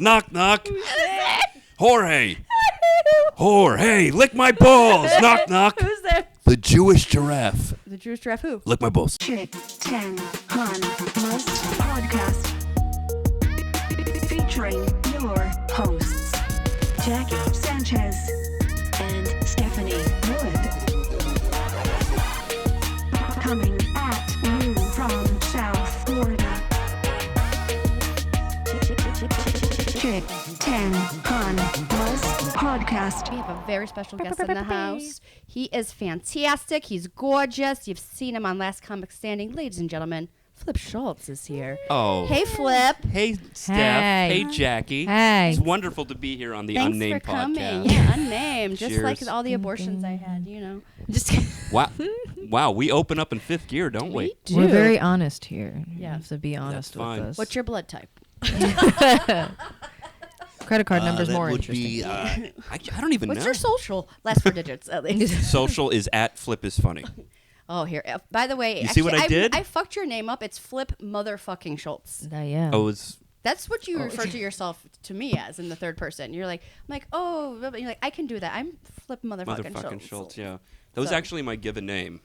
Knock, knock. Jorge. Jorge, lick my balls. Knock, knock. Who's there? The Jewish giraffe. The Jewish giraffe who? Lick my balls. Chick 10 Han Must Podcast. Featuring your hosts, Jackie Sanchez and Stephanie Wood. Coming at you from South Florida. Chick 10 Han Must Podcast. We have a very special guest in the house. He is fantastic. He's gorgeous. You've seen him on Last Comic Standing. Ladies and gentlemen, Flip Schultz is here. Oh. Hey, Flip. Hey, Steph. Hey. Hey, Jackie. Hey. It's wonderful to be here on the Thanks Unnamed for coming. podcast. Yeah, unnamed. Just Cheers. like all the abortions I had, you know. Just Wow. Wow, we open up in fifth gear, don't we? do. We're very honest here. Yeah. You have to be honest with fine. us. What's your blood type? Credit card number's that more would interesting. Be, I don't even What's know. your social? Last four digits, at least. Social is at Flip is funny. Oh, here. By the way, You see what I did? I fucked your name up. It's Flip motherfucking Schultz. Yeah. Oh, it's That's what you refer to yourself to me as in the third person. You're like, I'm like, oh, you're like, I can do that. I'm Flip motherfucking Schultz. Yeah. That was So- actually my given name.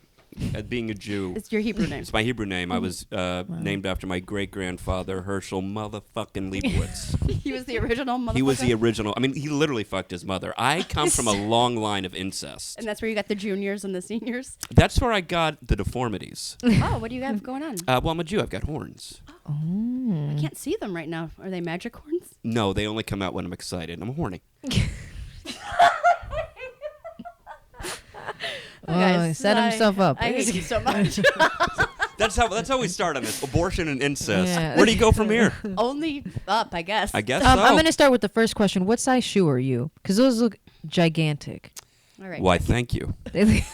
Being a Jew. It's your Hebrew name. It's my Hebrew name. I was named after my great-grandfather, Herschel motherfucking Leibowitz. He was the original motherfucker. He was the original. I mean, he literally fucked his mother. I come from a long line of incest. And that's where you got the juniors and the seniors. That's where I got the deformities. Oh, what do you have going on? Well, I'm a Jew. I've got horns. I can't see them right now. Are they magic horns? No, they only come out when I'm excited. I'm horny. Guys, set himself up. I hate you so much. That's how we start on this. Abortion and incest. Yeah. Where do you go from here? Only up, I guess. I guess so. I'm going to start with the first question. What size shoe are you? Because those look gigantic. All right. Why, thank you. They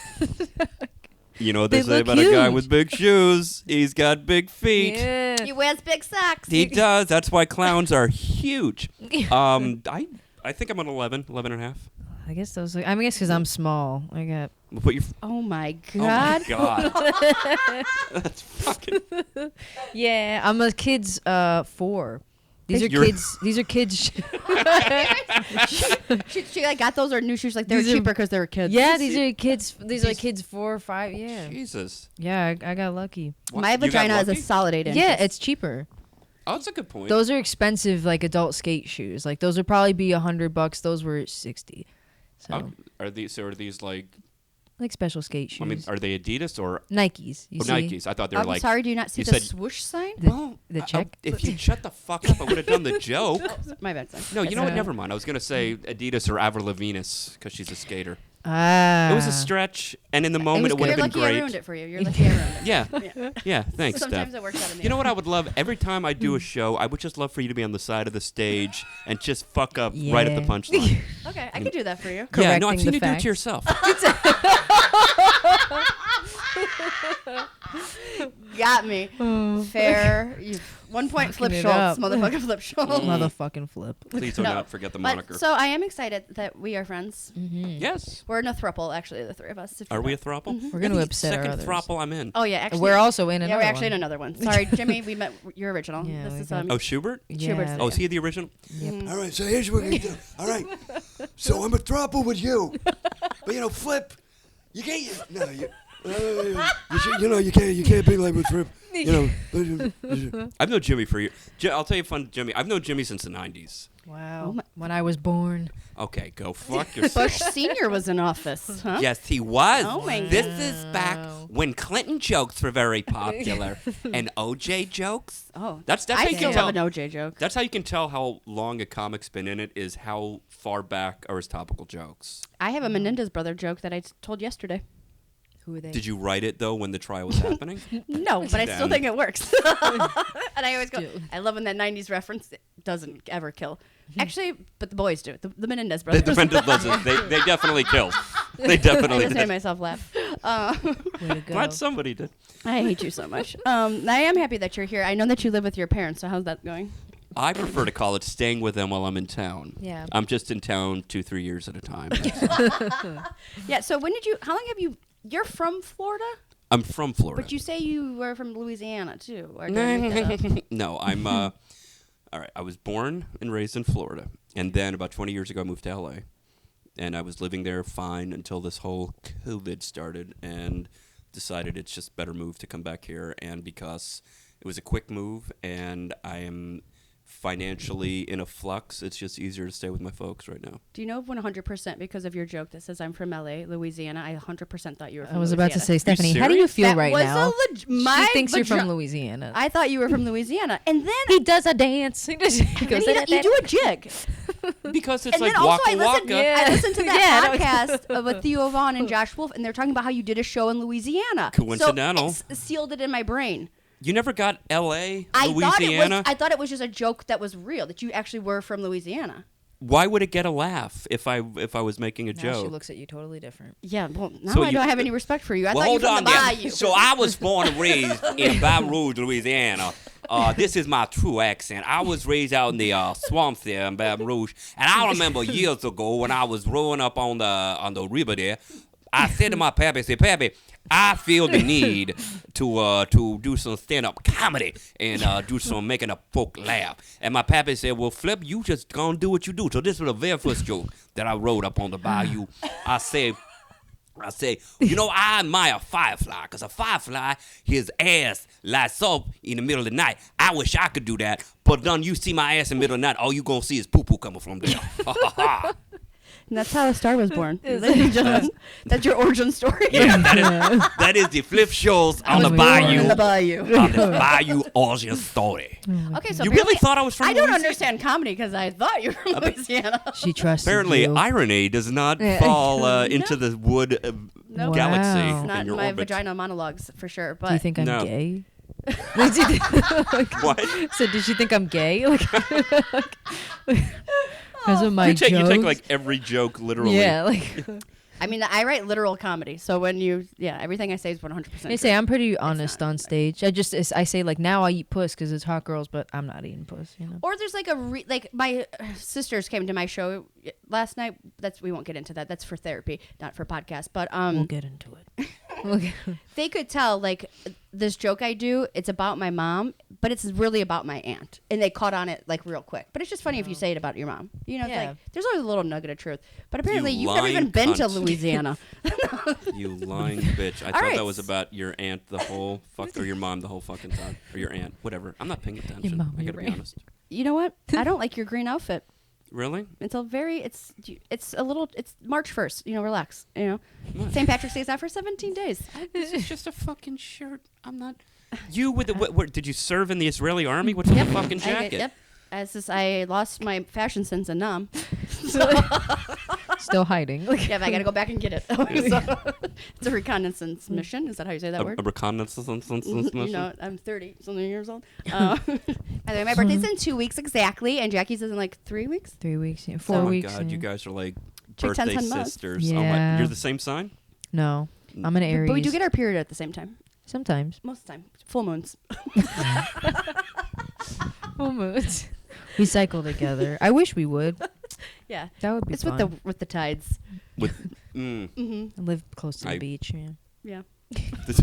You know what they They say look about a guy huge. with big shoes? He's got big feet. Yeah. He wears big socks. He does. That's why clowns are huge. I think I'm an 11 and a half. I guess those. I guess because I'm small. I got. We'll put your. Oh my Oh my god. god. That's fucking. Yeah, I'm a kid's 4. These are You're- kids. These are kids. she like got those or new shoes like they were These are- cheaper because they were kids. Yeah, these are kids. These are kids 4 or 5. Yeah. Jesus. Yeah, I got lucky. My You got vagina is a lucky? solid 8 inches. Yeah, it's cheaper. Oh, that's a good point. Those are expensive, like adult skate shoes. Like those would probably be $100. Those were 60. So Are these like? like special skate shoes. I mean, are they Adidas or Nikes. You see? Nikes? I thought they were I'm like. sorry, do you not see you the said- swoosh sign? The check. If you shut the fuck up, I would have done the joke. My bad, son. No, you know what? Uh, Never mind. I was gonna say Adidas or Avril Lavigne because she's a skater. Ah. It was a stretch, and in the moment it would You're have been lucky I great. ruined it for you. You're lucky I ruined it. Yeah, Yeah. yeah. Thanks, Sometimes Steph. it works out in the You know end. what I would love? Every time I do a show, I would just love for you to be on the side of the stage and just fuck up right at the Yeah. punchline. Okay, I can do that for you. Yeah, no, I've Correcting seen the you do it facts. to yourself. Got me. Fair. 1 point Flip Fucking it Schultz. up. Motherfucker Flip Schultz. Motherfucking Flip. Please do No, not forget the But, moniker. so I am excited that we are friends. Yes. We're in a throuple, actually, the three of us. if you Are we a know. throuple? We're gonna The upset our second others. throuple I'm in. Oh, yeah, actually. We're also in Yeah, another we're actually in one. another one. Sorry, Jimmy, we met your original. Yeah, This we is got- Oh, Schubert? Schubert's Oh, is he the original? All right, so here's what we're gonna do. All right, so I'm a throuple with you, but you know, Flip, you can't. No, you can't be like with Flip. You know, I've known Jimmy for years. I'll tell you a fun Jimmy. I've known Jimmy since the 90s. Wow. When I was born. Okay, go fuck yourself. Bush Sr. was in office, huh? Yes, he was. Oh my This is back Wow. when Clinton jokes were very popular and OJ jokes. Oh, That's I how you still can have tell. an OJ joke. That's how you can tell how long a comic's been in it is how far back are his topical jokes. I have a Menendez brother joke that I told yesterday. Who are they? Did you write it though when the trial was happening? No, but I still Damn. think it works. And I always go, I love when that 90s reference doesn't ever kill. Actually, but the boys do. The Menendez They brothers. defended Liz. They definitely killed. They I definitely just made did. myself laugh. Way to go. Glad somebody did. I hate you so much. I am happy that you're here. I know that you live with your parents, so how's that going? I prefer to call it staying with them while I'm in town. Yeah. I'm just in town 2-3 years at a time. Yeah, so how long have you're from Florida? I'm from Florida. But you say you were from Louisiana, too. Or did I make that up? No, I'm all right, I was born and raised in Florida, and then about 20 years ago I moved to LA, and I was living there fine until this whole COVID started, and decided it's just better move to come back here, and because it was a quick move, and I am financially in a flux, it's just easier to stay with my folks right now. Do you know 100% because of your joke that says I'm from LA, Louisiana? I 100% thought you were from Louisiana. I was about to say, Stephanie, how do serious? you feel That right was now? my She thinks you're from vagi- Louisiana. I thought you were from Louisiana. And then He does a dance. He goes, you do a jig. Because it's And like then also waka waka. I listened to that Yeah, podcast with Theo Vaughn and Josh Wolf, and they're talking about how you did a show in Louisiana. Coincidental. So it sealed it in my brain. You never got L.A., I Louisiana? thought it was just a joke that was real, that you actually were from Louisiana. Why would it get a laugh if I was making a Now joke? she looks at you totally different. Yeah, well, now So I you- don't have any respect for you. I Well, thought you hold were from on the there. Bayou. So I was born and raised in Baton Rouge, Louisiana. This is my true accent. I was raised out in the swamps there in Baton Rouge, and I remember years ago when I was growing up on the river there. I said to my pappy, I said, Pappy, I feel the need to do some stand-up comedy and do some making a folk laugh. And my pappy said, well, Flip, you just gonna do what you do. So this was the very first joke that I wrote up on the bayou. I say, you know, I admire a firefly, because a firefly, his ass lights up in the middle of the night. I wish I could do that, but then you see my ass in the middle of the night, all you gonna see is poo-poo coming from there. And that's how a star was born. Ladies and gentlemen, that's your origin story. Yeah, that is the Flip Schultz on the was born bayou. In the bayou. On the bayou origin story. Okay, so You really apparently- thought I was from I don't Louisiana? understand comedy because I thought you were from Louisiana. She trusts Apparently, you. irony does not Yeah. fall into the wood Nope. galaxy Wow. It's not in in your my orbit. vagina monologues for sure. But Do you think I'm No. gay? What? So did she think I'm gay? Like, because of my You take jokes? like every joke literally. Yeah, like I mean, I write literal comedy, so when everything I say is 100%. they say, I'm pretty honest not, on stage. I say like now I eat puss because it's hot girls, but I'm not eating puss. You know. Or there's like like my sisters came to my show last night. We won't get into that. That's for therapy, not for podcast. But We'll get into it. they could tell like this joke I do. It's about my mom, but it's really about my aunt, and they caught on it like real quick. But it's just funny if you say it about your mom. You know, it's Yeah. like there's always a little nugget of truth. But apparently, You you've never even lying been to cunt. Louisiana. You lying bitch. I thought right. that was about your aunt the whole or your mom the whole fucking time. Or your aunt. Whatever. I'm not paying attention. mom I or gotta your be aunt. honest. You know what? I don't like your green outfit. Really? It's a little. It's March 1st. You know, relax. You know, St. Patrick's Day is out for 17 days. This is just a fucking shirt. I'm not. You with the what did you serve in the Israeli army? What's in the fucking jacket? Yep. I lost my fashion sense in Nam. Still hiding. Like, Yeah, but I gotta go back and get it. So, it's a reconnaissance mission. Is that how you say that A word? reconnaissance You mission? know, I'm 30 something years old. By the way, my birthday's in 2 weeks exactly, and Jackie's is in like 3 weeks. 3 weeks, yeah, Oh 4 my weeks. god, yeah. you guys are like Chick birthday 10 months. sisters. Oh my, Yeah. you're the same sign? No, I'm an Aries. But we do get our period at the same time. Sometimes. Most of the time. Full moons. Full moons. We cycle together. I wish we would. Yeah. That would be It's fun. with the tides. With mm, I live close to the I- beach. Yeah. Yeah. this-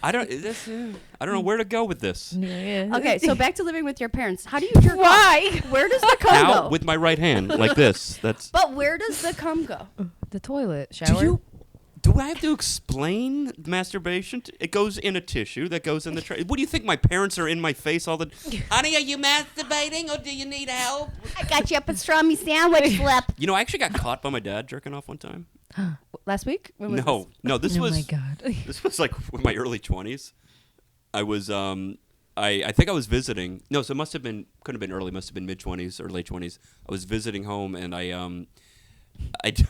I don't know where to go with this. Yeah. Okay, so back to living with your parents. How do you jerk Why? off? Where does the cum How? go? With my right hand, like this. That's. But where does the cum go? The toilet shower. Do I have to explain masturbation? It goes in a tissue that goes in the trash. What do you think? My parents are in my face all the. Honey, are you masturbating or do you need help? I got you a pastrami sandwich, Flip. You know, I actually got caught by my dad jerking off one time. Last week? When was No, no, this oh was my god. this was like in my early 20s. I was I think I was visiting. No, so it must have been couldn't have been early. Must have been mid 20s or late 20s. I was visiting home and I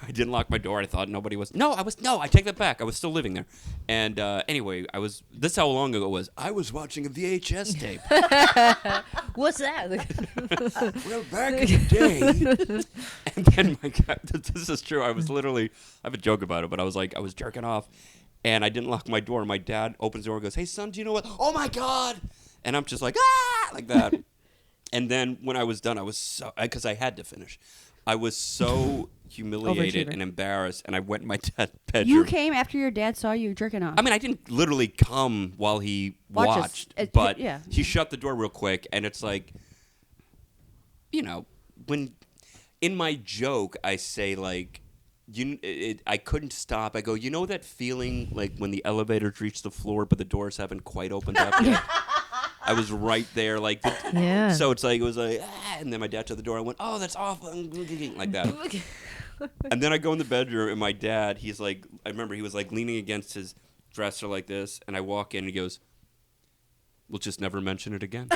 didn't lock my door. I thought nobody was. No, I take that back. I was still living there. And anyway, I was. This is how long ago it was. I was watching a VHS tape. What's that? Well, back in the day, And then my God, this is true. I was literally. I have a joke about it, but I was jerking off, and I didn't lock my door. My dad opens the door and goes, "Hey son, do you know what? Oh my God!" And I'm just like like that. And then when I was done, I was so because I had to finish. I was so humiliated Overachiever. and embarrassed, and I went in my dad's bedroom. You came after your dad saw you jerking off. I mean, I didn't literally come while he Watch us. watched, but Yeah. he shut the door real quick, and it's like, when in my joke I say like, I couldn't stop. I go, you know that feeling like when the elevators reach the floor, but the doors haven't quite opened up yet. I was right there, like. Yeah. So it was like, and then my dad shut the door. I went, oh, that's awful, like that. And then I go in the bedroom, and my dad, he's like, I remember he was like leaning against his dresser like this, and I walk in, and he goes, we'll just never mention it again.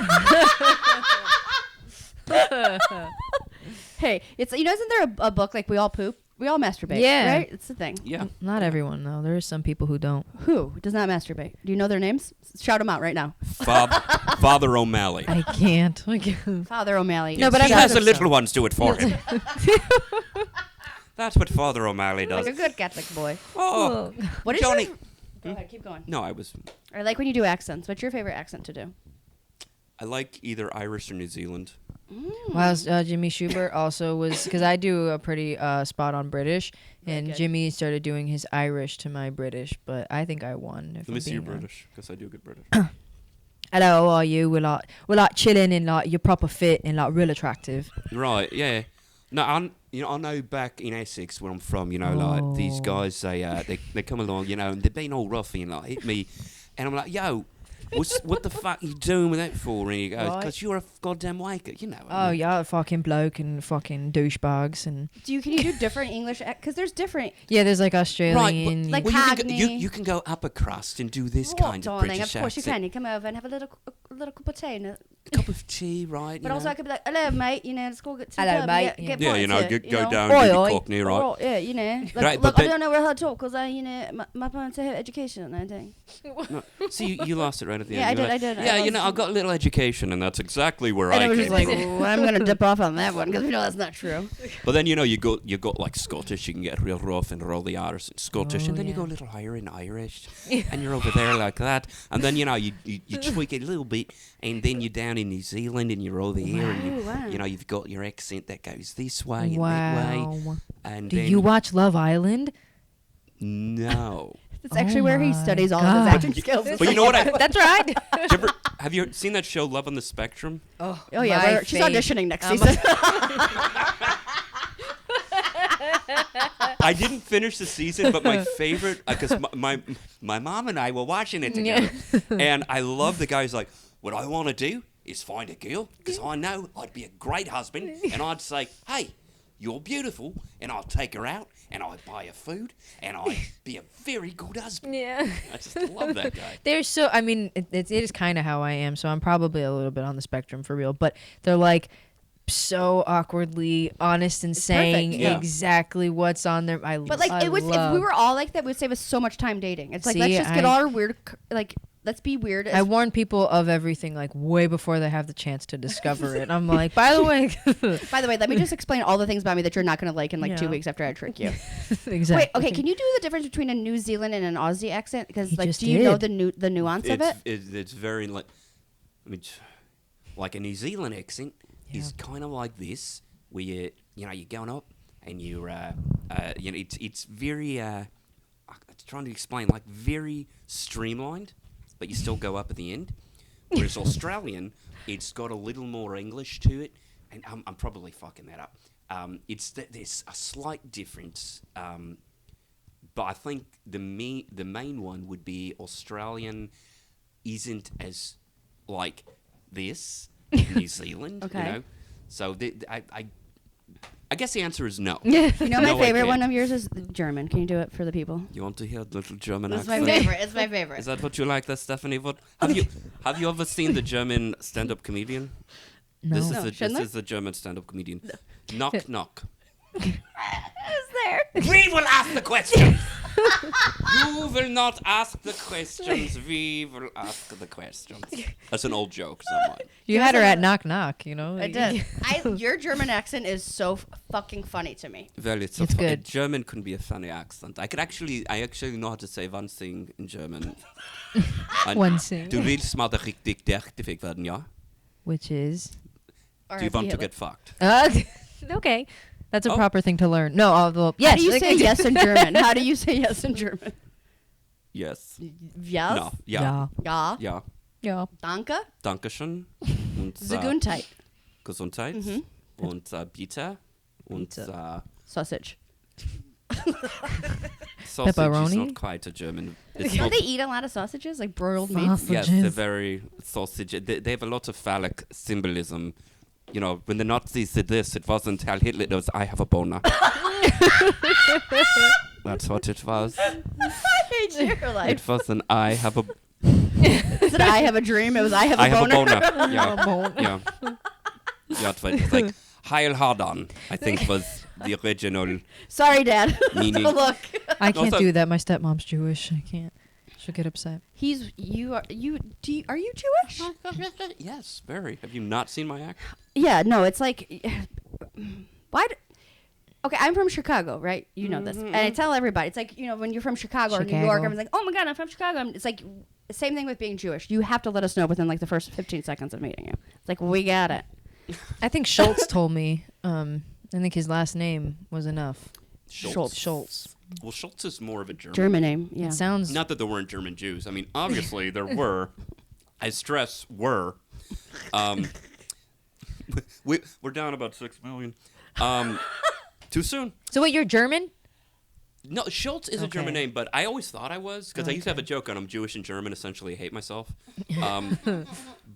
Hey, it's isn't there a book like we all poop, we all masturbate? Yeah. Right. It's the thing. Yeah. Not everyone though. There are some people who don't. Who does not masturbate? Do you know their names? Shout them out right now. Father O'Malley. I can't. I can't. Father O'Malley. No, but he I'm has the not- little ones do it for him. That's what Father O'Malley does. Like a good Catholic boy. Oh, What is Johnny. your? Go ahead, keep going. No, I was. I like when you do accents. What's your favorite accent to do? I like either Irish or New Zealand. While Jimmy Schubert also was, because I do a pretty spot on British, and good. Jimmy started doing his Irish to my British, but I think I won. If Let me I'm see your being honest. British, because I do good British. Hello, how are you? We're like chilling and like you're proper fit and like real attractive. Right, yeah. No, I know back in Essex where I'm from, like these guys, they come along, and they've been all rough and like hit me, and I'm like, yo, what the fuck you doing with that for? And he goes, Right. because you're a goddamn waker, Oh yeah, fucking bloke and fucking douchebags and Can you do different English? Because there's different. yeah, there's like Right, Australian. like well, you can, go, Cockney. you can go upper crust and do this Oh, kind of darling, British of course you accent. can. You come over and have a little cup of tea. A cup of tea, right? But also I could be like, hello, mate. Let's go get to the Hello, club mate. and get yeah, points here, go down Oi, to the oi. Cockney, right? Oh, yeah, Like, Right, look, but I don't know how to talk because my parents have education and everything. No, see, you lost it right at the Yeah, end. I You're did. like, Yeah, I've got a little education, and that's exactly where And I I was came just like, from. well, I'm gonna dip off on that one because we know that's not true. But then you got like Scottish. You can get real rough and roll the R's in Scottish, Oh, and then you yeah. go a little higher in Irish, and you're over there like that. And then you tweak it a little bit, and then you're down in New Zealand, and you're over here, and Wow. you've got your accent that goes this way and that way. Wow. And Do then you watch Love Island? No. It's actually where he my studies all of his God. acting skills. But you know what? That's right. Have you seen that show Love on the Spectrum? Oh yeah, My she's fave. auditioning next season. I didn't finish the season, but my favorite, because my mom and I were watching it together, and I love the guy who's like, what I want to do is find a girl, because I know I'd be a great husband, and I'd say, hey, you're beautiful, and I'll take her out, and I'd buy her food, and I'd be a very good husband. Yeah. I just love that guy. They're so, I mean, it is kind of how I am, so I'm probably a little bit on the spectrum for real, but they're like so awkwardly honest and saying perfect. Yeah. exactly what's on their. But like it would, if we were all like that, it would save us so much time dating. It's like let's See, just get all our weird, like let's be weird. I warn people of everything like way before they have the chance to discover it. I'm like, by the way, By the way, let me just explain all the things about me that you're not going to like in like 2 Yeah. weeks after I trick you. exactly. Wait, okay, can you do the difference between a New Zealand and an Aussie accent? Because He like, just do you know did. the nuance of it? It's very like, I mean, like a New Zealand accent is kind of like this, where you're going up and you're it's very I'm trying to explain, like very streamlined, but you still go up at the end. Whereas Australian, it's got a little more English to it, and I'm probably fucking that up. There's a slight difference, but I think the main one would be Australian isn't as like this in New Zealand, Okay. you know. So I guess the answer is no. You know, my No, I favorite can't. one of yours is German. Can you do it for the people? You want to hear a little German It's my accent? favorite. It's my favorite. Is that what you like, that Stephanie? What have you ever seen the German stand-up comedian? No. This is No, the Schindler? German stand-up comedian. Knock knock. Is there? We will ask the questions. You will not ask the questions. We will ask the questions. That's an old joke, someone. You had her at knock knock, you know. I did. Your German accent is so fucking funny to me. Well, it's good. German can be a funny accent. I actually know how to say one thing in German. One thing. Du willst mal richtig deaktiviert werden, ja? Which is Do you want to get fucked? okay. That's a Oh. proper thing to learn. No, well, yes. How do you say yes in German? How do you say yes in German? Yes. Yes. No. Ja. Ja. Ja. Yeah. Danke. Dankeschön. Und Gesundheit. Gesundheit. Und bitte. Und Sausage. sausage Pepperoni? is not quite a German. It's Don't not, they eat a lot of sausages, like broiled meat? yes, they're very sausage. They have a lot of phallic symbolism. You know, when the Nazis did this, it wasn't Heil Hitler, it was I have a boner. That's what it was. I hate your life. It wasn't I have a Did I have a dream? It was I have a I have a boner. boner. Yeah. Yeah, it's like Heil Hardan, I think was the original Sorry, Dad. meaning. Look. I can't Also- do that. My stepmom's Jewish. I can't. She'll get upset. Are you Jewish? Yes, very. Have you not seen my act? Yeah, no, it's like why okay, I'm from Chicago, right? You know this. And I tell everybody, it's like, when you're from Chicago or New York, Chicago. everyone's like, "Oh my god, I'm from Chicago." It's like same thing with being Jewish. You have to let us know within like the first 15 seconds of meeting you. It's like, we got it. I think Schultz told me. I think his last name was enough. Schultz. Well, Schultz is more of a German. German name, yeah. It sounds. Not that there weren't German Jews. I mean, obviously there were. I stress were. We're down about 6 million. Too soon. So wait, you're German? No, Schultz is a German Okay. name, but I always thought I was because I used to have a joke on I'm Jewish and German. Essentially, I hate myself.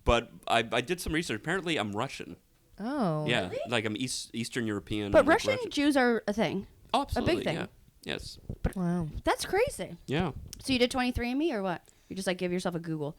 But I did some research. Apparently, I'm Russian. Oh. Yeah, like I'm Eastern European. But I'm like Russian Jews are a thing. Oh, absolutely, thing. Yeah. Yes. Wow. That's crazy. Yeah. So you did 23andMe or what? You just like give yourself a Google.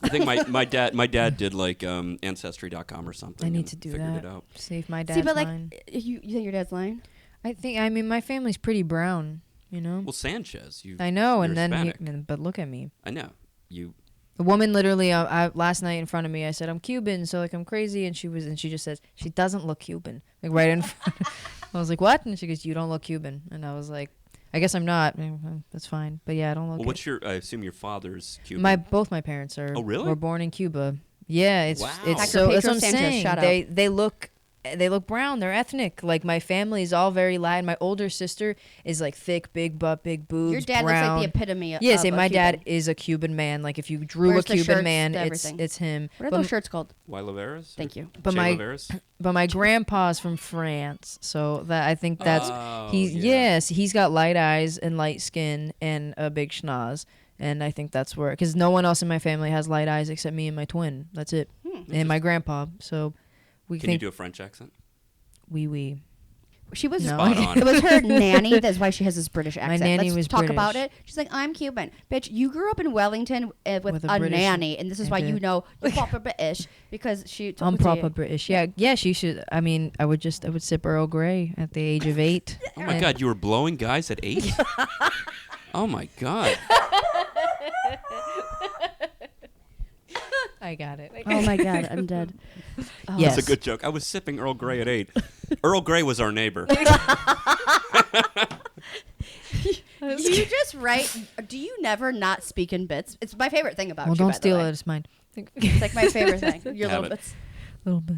I think my dad did like Ancestry.com or something. I need and to do figured that. it out. Save my dad's See, but like, line. you think your dad's lying? I mean, my family's pretty brown, you know? Well, Sanchez, you. I know, you're and then, Hispanic. but look at me. I know you. The woman literally, last night in front of me, I said, I'm Cuban, so like I'm crazy. And she just says, she doesn't look Cuban. Like right in front. I was like, what? And she goes, you don't look Cuban. And I was like, I guess I'm not. That's fine. But yeah, I don't look Well, it. what's your? I assume your father's Cuban. Both my parents are. Oh, really? Were born in Cuba. Yeah, it's Wow. it's Dr. so that's Pedro what I'm Sanchez, saying. shout out. They look brown. They're ethnic. Like my family is all very Latin. My older sister is like thick, big butt, big boobs. Your dad brown. looks like the epitome of Yeah, of say a my dad Cuban. is a Cuban man. Like if you drew Wears a the Cuban shirts, man, the it's everything. it's him. What are But those shirts called? Y. Laveras? Thank you. But Che my Laveras? but my grandpa's from France, so that I think that's Oh, yes, he's got light eyes and light skin and a big schnoz, and I think that's where because no one else in my family has light eyes except me and my twin. That's it, and my grandpa. So we Can you think do a French accent? we. She was No. Spot on. It was her nanny. That's why she has this British accent. nanny Let's was talk British. about it. She's like, I'm Cuban. Bitch, you grew up in Wellington with a a British- nanny, and this is I why did. you know you're proper British because she. I'm proper British. Yeah, she should. I mean, I would sip Earl Grey at the age of 8. Oh my God, you were blowing guys at 8? Oh my God. I got it. Oh my God, I'm dead. Oh. Yes. That's a good joke. I was sipping Earl Grey at 8. Earl Grey was our neighbor. You just write. Do you never not speak in bits? It's my favorite thing about Well, you. don't by the steal way. it. It's mine. It's like my favorite thing. Your Have little it. bits. little bit.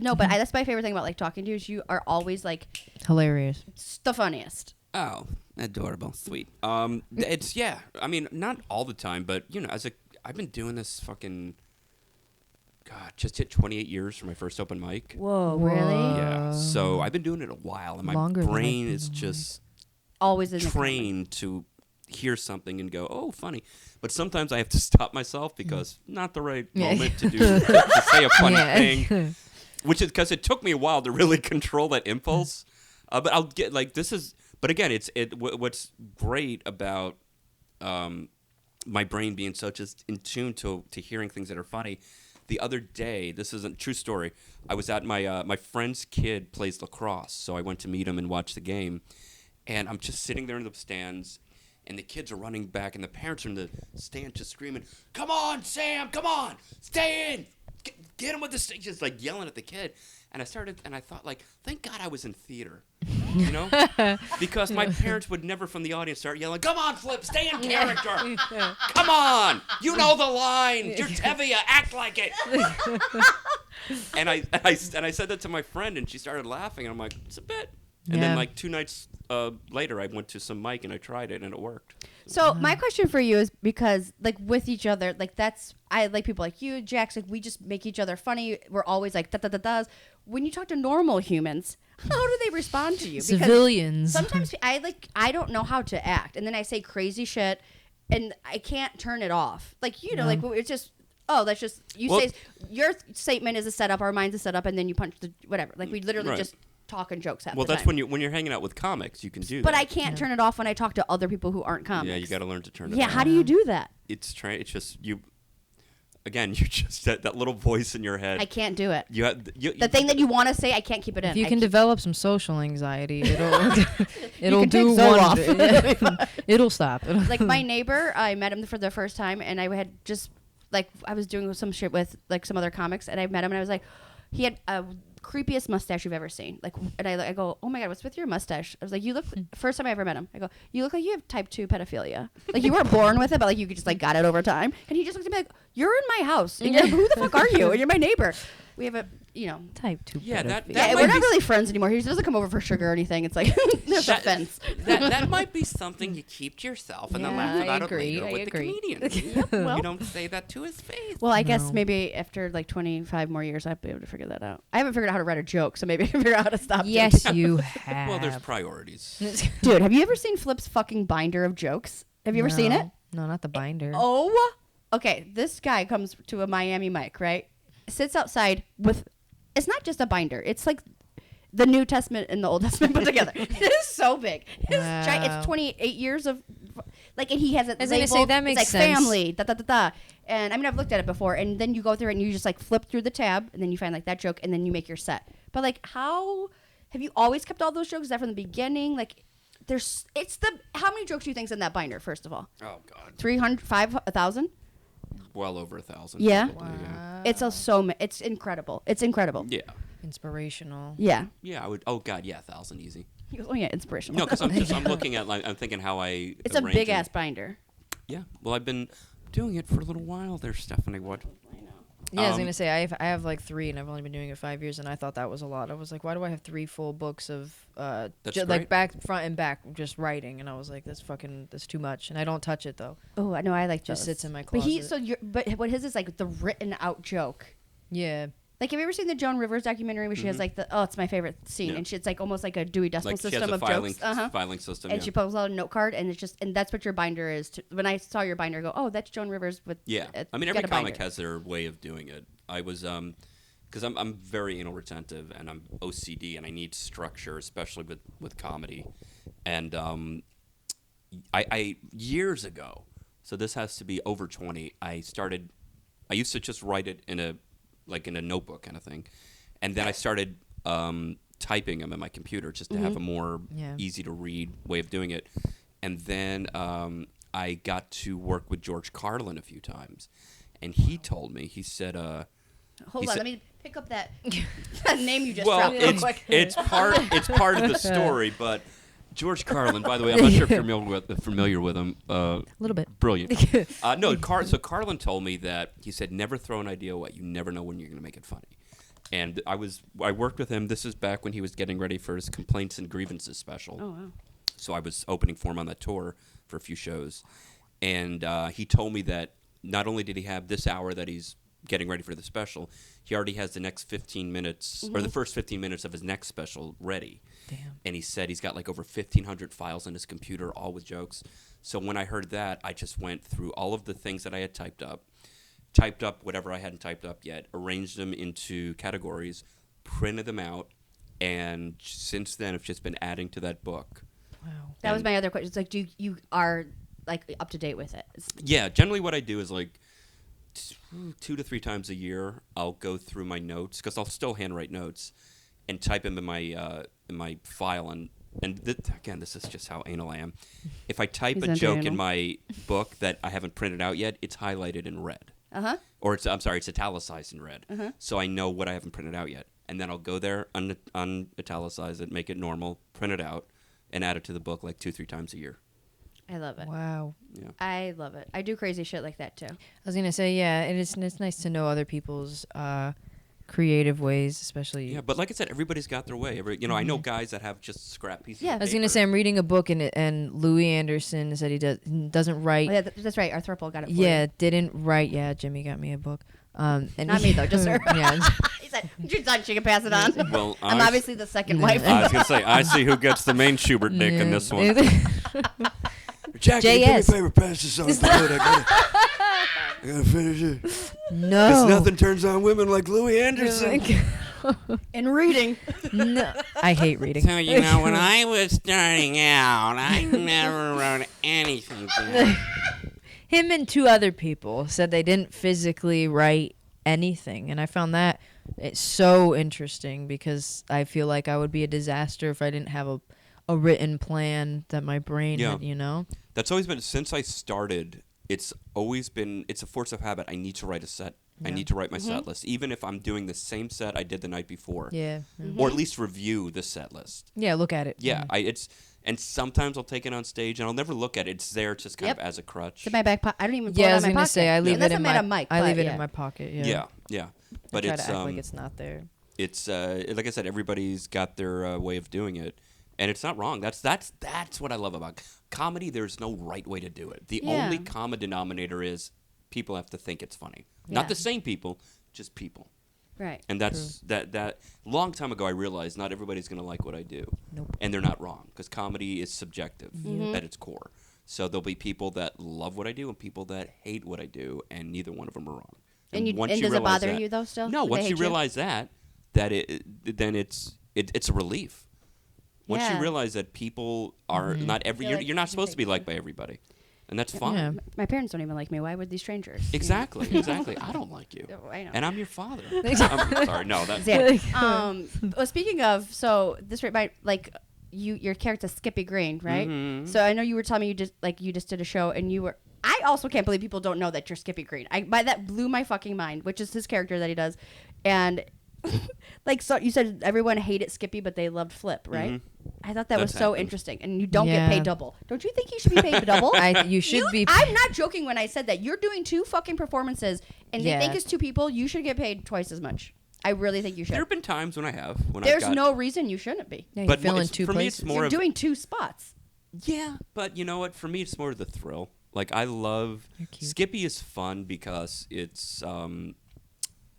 No, but that's my favorite thing about like talking to you is you are always like Hilarious. the funniest. Oh, adorable, sweet. It's yeah. I mean, not all the time, but you know, I've been doing this fucking. God, just hit 28 years for my first open mic. Whoa, Whoa. really? Yeah, so I've been doing it a while, and my Longer than I've brain been is on just Always in the trained to hear something and go, "Oh, funny." But sometimes I have to stop myself because not the right Yeah. moment to say a funny Yeah. thing. Which is because it took me a while to really control that impulse. But I'll get like this is. But again, what's great about my brain being so just in tune to hearing things that are funny. The other day, this is a true story. I was at my friend's kid plays lacrosse, so I went to meet him and watch the game. And I'm just sitting there in the stands, and the kids are running back, and the parents are in the stands just screaming, "Come on, Sam! Come on! Stay in! Get him with the stick!" Just like yelling at the kid. And I thought, like, thank God I was in theater, you know, because my parents would never from the audience start yelling, "Come on, Flip, stay in character! Come on, you know the line. You're Tevye, act like it." I said that to my friend, and she started laughing. And I'm like, it's a bit. And then like 2 nights later, I went to some mic and I tried it, and it worked. So my question for you is, because like with each other, like I like people like you, Jax, like we just make each other funny. We're always like da-da-da-das. When you talk to normal humans, how do they respond to you? Because Civilians. sometimes I don't know how to act, and then I say crazy shit, and I can't turn it off. Like like it's just. Oh, that's just say your statement is a setup, our mine's a setup, and then you punch the whatever. Like we literally just talk and jokes half the time. Well, that's when you're hanging out with comics, you can do that. But I can't turn it off when I talk to other people who aren't comics. Yeah, you got to learn to turn it off. Yeah, how do you do that? It's just you. Again, you're just that little voice in your head. I can't do it. The thing that you want to say, I can't keep it in. If you can develop some social anxiety, it'll can do take Zoloft. wonders. It'll stop. Like my neighbor, I met him for the first time, and I had just like I was doing some shit with like some other comics, and I met him, and I was like, he had a creepiest mustache you've ever seen. Like, and I go, oh my god, what's with your mustache? I was like, you look. First time I ever met him, I go, you look like you have type 2 pedophilia. Like you weren't born with it, but like you just like got it over time. And he just looked at me like, you're in my house. And you're like, who the fuck are you? And you're my neighbor. We have a type 2. Yeah, that yeah, we're not really friends anymore. He doesn't come over for sugar or anything. It's like there's offense. That might be something you keep to yourself and then laugh about it later with the comedian. Well, you don't say that to his face. Well, I guess maybe after like 25 more years, I'd be able to figure that out. I haven't figured out how to write a joke, so maybe I can figure out how to stop. Yes, joking. you have. Well, there's priorities. Dude, have you ever seen Flip's fucking binder of jokes? Have you ever seen it? No, not the binder. Oh, okay. This guy comes to a Miami mic, right? Sits outside with. It's not just a binder. It's like the New Testament and the Old Testament put together. It is so big. It's 28 years of, like, and he has it labeled. Say, that makes it's like sense. family, da. And I mean, I've looked at it before. And then you go through it and you just like flip through the tab, and then you find like that joke, and then you make your set. But like, how have you always kept all those jokes? Is that from the beginning? Like, how many jokes do you think's in that binder? First of all, Oh God, 300, 1,000. well over 1,000. Yeah. Probably, yeah. It's incredible. It's incredible. Yeah. Inspirational. Yeah. Yeah, I would. Oh God, yeah, 1,000 easy. He goes, oh yeah, inspirational. No, because I'm looking at like I'm thinking how I. It's a arrange big it. ass binder. Yeah. Well, I've been doing it for a little while there, Stephanie. What? I know. Yeah, I was gonna say I have like 3, and I've only been doing it 5 years, and I thought that was a lot. I was like, why do I have 3 full books of like back, front, and back just writing? And I was like, that's too much. And I don't touch it though. Oh, I know. I like Just those. sits in my But closet. but what his is like the written out joke. Yeah. Like, have you ever seen the Joan Rivers documentary where she has like it's my favorite scene, and it's like almost like a Dewey Decimal Like she System has a of jokes. filing system. And yeah. she pulls out a note card, and it's just, and that's what your binder is. When I saw your binder, I go, oh, that's Joan Rivers with. Yeah, I mean got every a comic binder. has their way of doing it. I was because I'm very anal retentive and I'm OCD and I need structure, especially with comedy. And I years ago, so this has to be over 20. I used to just write it in a notebook kind of thing, and then I started typing them in my computer just to have a more easy to read way of doing it. And then I got to work with George Carlin a few times, and he told me, he said, Hold on, let me pick up that name you just well, dropped real quick. it's part of the story, but George Carlin, by the way, I'm not sure if you're familiar with him. A little bit. Brilliant. So Carlin told me that he said, never throw an idea away. You never know when you're going to make it funny. And I worked with him. This is back when he was getting ready for his Complaints and Grievances special. Oh, wow. So I was opening for him on that tour for a few shows. And he told me that not only did he have this hour that he's getting ready for the special, he already has the next 15 minutes, or the first 15 minutes of his next special ready. Damn. And he said he's got like over 1,500 files on his computer, all with jokes. So when I heard that, I just went through all of the things that I had typed up whatever I hadn't typed up yet, arranged them into categories, printed them out, and since then I've just been adding to that book. Wow. That was my other question. It's like, you are like up to date with it? Yeah, generally what I do is like 2 to 3 times a year, I'll go through my notes, because I'll still handwrite notes, and type them in my file. And again, this is just how anal I am. If I type He's a joke anal. in my book that I haven't printed out yet, it's highlighted in red. Or it's italicized in red. So I know what I haven't printed out yet. And then I'll go there, unitalicize it, make it normal, print it out, and add it to the book like 2-3 times a year. I love it. Wow. Yeah. I love it. I do crazy shit like that too. I was gonna say, yeah, and it's nice to know other people's creative ways, especially. Yeah, but like I said, everybody's got their way. I know guys that have just scrap pieces. Yeah. of I was gonna paper. say I'm reading a book and Louis Anderson said he doesn't write. Oh, yeah, that's right. Our Thurple got it. For Yeah, you. didn't write. Yeah, Jimmy got me a book. And Not me though, just her. Yeah. He said she thought she could pass it on. Well, I'm obviously the second wife. I was gonna say I see who gets the main Schubert dick in this one. Jackie, do me a JS. favor, pass this on. I gotta finish it. Because No. nothing turns on women like Louis Anderson. In reading. No. I hate reading. So when I was starting out, I never wrote anything down. Him and two other people said they didn't physically write anything, and I found that it's so interesting because I feel like I would be a disaster if I didn't have a written plan that my brain Yeah. had, you know? That's always been since I started. It's always been. It's a force of habit. I need to write a set. I need to write my set list, even if I'm doing the same set I did the night before, Yeah. or at least review the set list. Yeah, look at it. Yeah, and sometimes I'll take it on stage and I'll never look at it. It's there just kind Yep. of as a crutch. It's in my back pocket. I don't even. Pull Yeah, it I out was of my gonna pocket. say I leave Unless it in I'm my at a mic. I leave but it yeah. in my pocket. Yeah. Yeah. But I try it's to act like it's not there. it's like I said, everybody's got their way of doing it, and it's not wrong. That's what I love about comedy. There's no right way to do it. The Yeah. only common denominator is people have to think it's funny. Yeah. Not the same people, just people. Right. And that's that long time ago I realized not everybody's going to like what I do. Nope. And they're not wrong because comedy is subjective at its core. So there'll be people that love what I do and people that hate what I do, and neither one of them are wrong. And does it realize bother that- you though? Still? No, Do they once you hate realize that then it's a relief. Once you Yeah. realize that people are not every Feel like you're not you supposed to be liked by everybody. And that's fine. Yeah. My parents don't even like me. Why would these strangers? Exactly. I don't like you. Oh, I know. And I'm your father. I'm sorry. No, that's Yeah. Well, speaking of, so this right, like your character Skippy Green, right? Mm-hmm. So I know you were telling me you just did a show, and you were. I also can't believe people don't know that you're Skippy Green. That blew my fucking mind, which is his character that he does, and like so you said everyone hated Skippy, but they loved Flip, right? I thought that was That's so happened. interesting, and you don't Yeah. get paid double. Don't you think he should be paid double? You should be. I'm not joking when I said that. You're doing two fucking performances, and they Yeah. think it's two people. You should get paid twice as much. I really think you should. There have been times when I have when There's I've got, no reason you shouldn't be. Yeah, but you fill in it's- two for me places. it's more You're of doing two spots. yeah, but you know what? For me, it's more of the thrill. Like I love You're cute. Skippy is fun because it's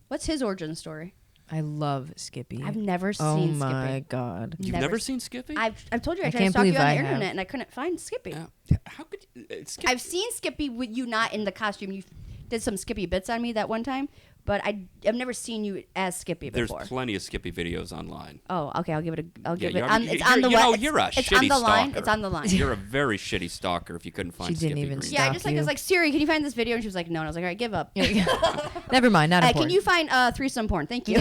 What's his origin story? I love Skippy. I've never Oh seen my Skippy. god. you've never seen Skippy. I've told you I I tried to can't stalk you believe on the I have. internet and I couldn't find Skippy. How could Skippy? I've seen Skippy with you not in the costume. You did some Skippy bits on me that one time, but I've never seen you as Skippy There's before. plenty of Skippy videos online. Oh, okay. I'll give it. I'll give you it. are- On, you- it's you're- on the you web. know, you're a it's shitty on the line. stalker. It's on the line. You're a very shitty stalker if you couldn't find She didn't Skippy even Green. Yeah, I stalk just like you. was like, Siri, can you find this video? And she was like, no. And I was like, all right, give up. Never mind. Not Can important. you find threesome porn? Thank you.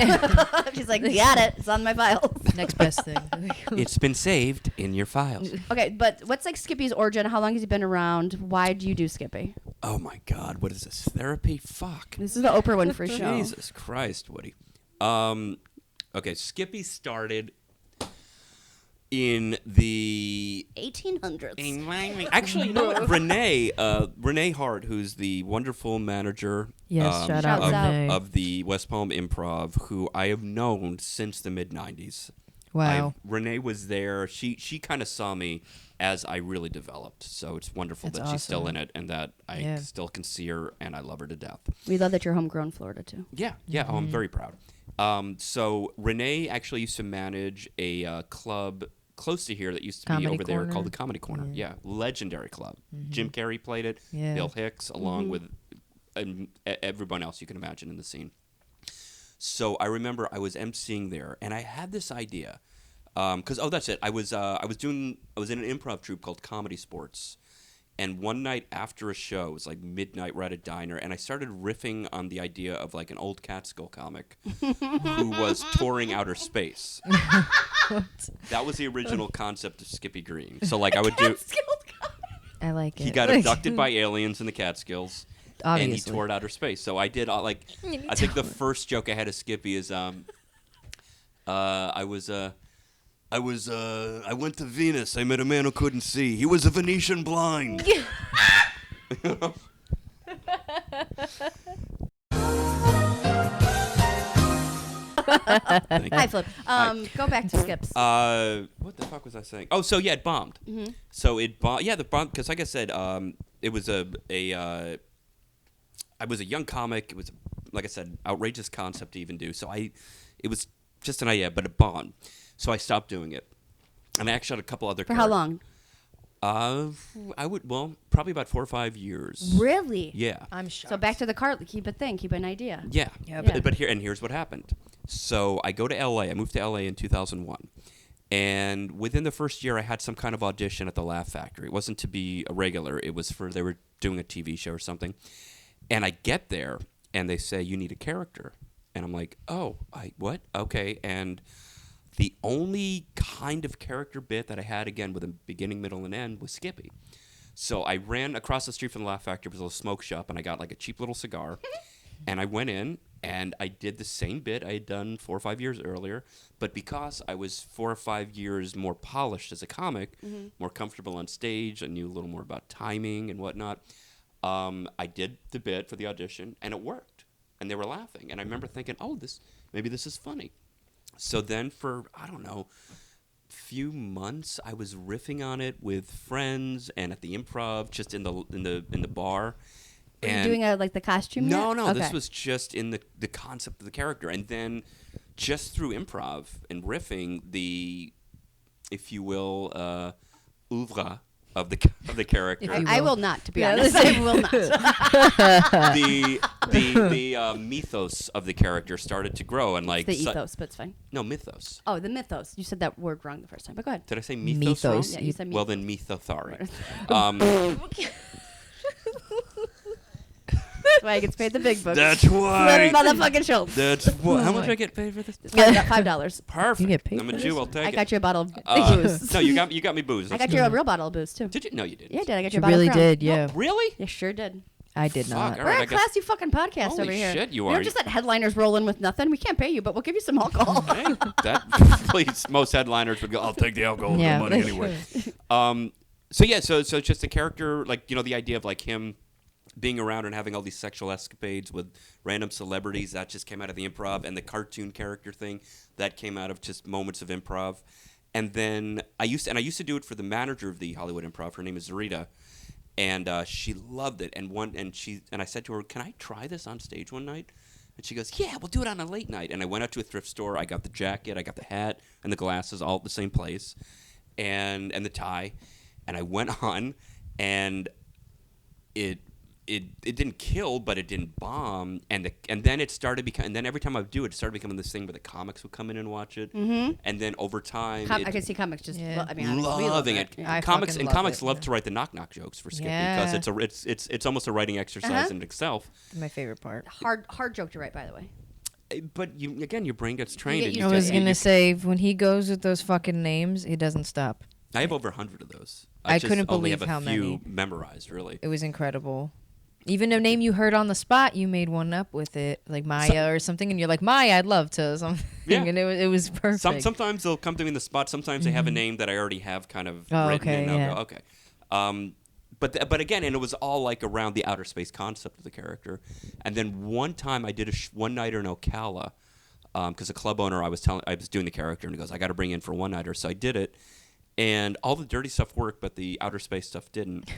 She's like, got it. It's on my files. Next best thing. It's been saved in your files. Okay, but what's like Skippy's origin? How long has he been around? Why do you do Skippy? Oh my God, what is this? Therapy? Fuck. This is the Oprah Winfrey show. Jesus Christ, Woody. Okay, Skippy started in the 1800s. actually, you know what? Renee Hart, who's the wonderful manager Yes, shout out Shouts out. Renee. of the West Palm Improv, who I have known since the mid '90s. Wow. Renee was there. She kind of saw me as I really developed. So it's wonderful That's that she's still awesome. in it and that I Yeah. still can see her and I love her to death. We love that you're homegrown Florida too. Yeah, yeah. Oh, I'm very proud. So Renee actually used to manage a club close to here that used to be Comedy over there Corner? called the Comedy Corner. Yeah, legendary club. Jim Carrey played it. Yeah. Bill Hicks, along with everyone else you can imagine in the scene. So I remember I was emceeing there, and I had this idea. Because that's it. I was in an improv troupe called Comedy Sports, and one night after a show, it was like midnight, we're at a diner, and I started riffing on the idea of like an old Catskill comic who was touring outer space. That was the original concept of Skippy Green. So like I would do. I like it. He got abducted by aliens in the Catskills, and he Obviously. toured outer space. So I did I think the first joke I had of Skippy is I went to Venus. I met a man who couldn't see. He was a Venetian blind. Hi, Flip. Go back to skips. What the fuck was I saying? Oh, so yeah, it bombed. Mm-hmm. So it bombed. Yeah, the bomb because, like I said, it was I was a young comic. It was, like I said, outrageous concept to even do. So it was just an idea, but it bombed. So I stopped doing it, and I actually had a couple other. For how long? Probably about 4 or 5 years. Really? Yeah. I'm shocked. So back to the cart. Keep a thing. Keep an idea. Yeah. Yeah, But here's what happened. So I go to L.A. I moved to L.A. in 2001. And within the first year, I had some kind of audition at the Laugh Factory. It wasn't to be a regular. It was they were doing a TV show or something. And I get there, and they say, you need a character. And I'm like, oh, what? Okay. And the only kind of character bit that I had, again, with a beginning, middle, and end, was Skippy. So I ran across the street from the Laugh Factory. It was a little smoke shop, and I got like a cheap little cigar. And I went in, and I did the same bit I had done 4 or 5 years earlier. But because I was 4 or 5 years more polished as a comic, more comfortable on stage, I knew a little more about timing and whatnot, I did the bit for the audition, and it worked. And they were laughing. And I remember thinking, maybe this is funny. So then for, I don't know, few months, I was riffing on it with friends and at the Improv, just in the bar. Were you doing the costume? No, yet? Okay. this was just in the concept of the character. And then just through improv and riffing, the, if you will, oeuvre of the character. I will not, to be honest. I will not. the mythos of the character started to grow, and like The ethos, but it's fine. No, mythos. Oh, the mythos. You said that word wrong the first time, but go ahead. Did I say mythos? Wrong? Yeah, you said Well, then mythothari. That's why I get paid the big bucks. That's why. Motherfucking Schultz. That's what. How much do I get paid for this? $5. Perfect. You get paid I'm a for Jew. this? I'll take I it. got you a bottle of booze. No, you got me booze. I got you a real bottle of booze too. Did you? No, you didn't. Yeah, I did. I got you You a bottle really of Crown. did, yeah. Really? You sure did. I did Fuck, not. all We're right, a I guess- classy fucking podcast Holy over here. shit, you You're are. just let headliners roll in with nothing. We can't pay you, but we'll give you some alcohol. Hey, please, most headliners would go, I'll take the alcohol and Yeah. the money anyway. So it's just a character, like, the idea of like him being around and having all these sexual escapades with random celebrities, that just came out of the improv, and the cartoon character thing, that came out of just moments of improv. And then I used to do it for the manager of the Hollywood Improv. Her name is Zarita. And she loved it, and I said to her, "Can I try this on stage one night?" And she goes, "Yeah, we'll do it on a late night." And I went out to a thrift store. I got the jacket, I got the hat, and the glasses, all at the same place, and the tie. And I went on, and it didn't kill, but it didn't bomb. And then it started becoming. And then every time I would do it, it started becoming this thing where the comics would come in and watch it. Mm-hmm. And then over time, I can see comics just. Yeah. Well, I mean, obviously we love loving it. Yeah. I Comics fucking and love comics it, love yeah. to write the knock jokes for Skippy Yeah. because it's almost a writing exercise in itself. My favorite part. Hard joke to write, by the way. But your brain gets trained. get and used I to was it. gonna say when he goes with those fucking names, he doesn't stop. I have over 100 of those. I just couldn't only believe have a how few many. memorized, really. It was incredible. Even a name you heard on the spot, you made one up with it, like Maya or something, and you're like, Maya, I'd love to, something. Yeah. And it was perfect. Sometimes they'll come to me in the spot. Sometimes they have a name that I already have kind of Oh, written, okay, and I'll yeah. go, okay. But again, and it was all like around the outer space concept of the character. And then one time I did a one-nighter in Ocala because a club owner I was doing the character, and he goes, I got to bring in for a one-nighter. So I did it. And all the dirty stuff worked, but the outer space stuff didn't.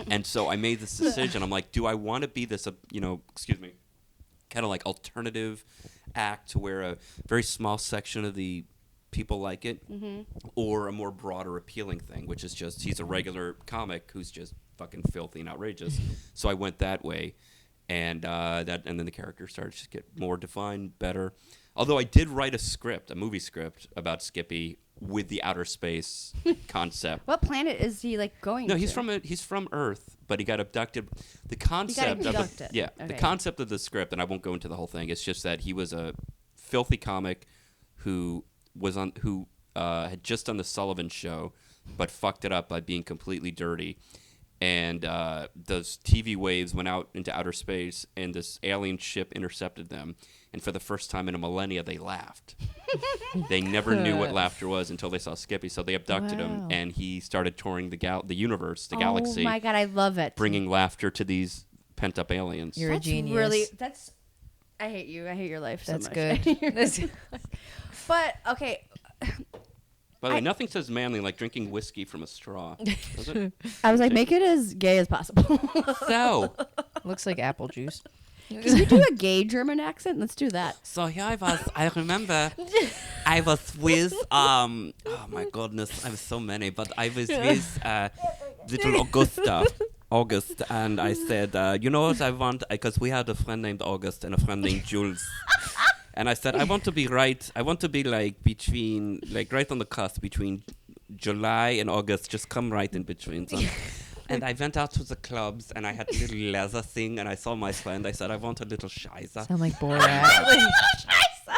And so I made this decision. I'm like, do I want to be this, kind of like alternative act to where a very small section of the people like it, or a more broader appealing thing, which is just he's a regular comic who's just fucking filthy and outrageous. So I went that way, and then the character started to get more defined, better. Although I did write a movie script about Skippy with the outer space concept. What planet is he going No, to? he's from Earth, but he got abducted. The concept of abducted. the Okay. the concept of the script, and I won't go into the whole thing. It's just that he was a filthy comic who had just done the Sullivan Show, but fucked it up by being completely dirty. And those TV waves went out into outer space, and this alien ship intercepted them. And for the first time in a millennia, they laughed. They never knew what laughter was until they saw Skippy. So they abducted him, Wow. and he started touring the universe, the galaxy, Oh my god, I love it. bringing laughter to these pent-up aliens. You're a That's genius. Really, that's I hate you. I hate your life That's so much. good. But okay, By the way, nothing says manly like drinking whiskey from a straw. Does it? I was like, make it as gay as possible. So, Looks like apple juice. Can you do a gay German accent? Let's do that. so here I remember I was with, oh my goodness, I have so many, but I was with little August, and I said, you know what I want, because we had a friend named August and a friend named Jules. And I said, I want to be like between, like right on the cusp between July and August, just come right in between them. And I went out to the clubs and I had a little leather thing and I saw my friend. I said, I want a little shizer. Sound like Borat.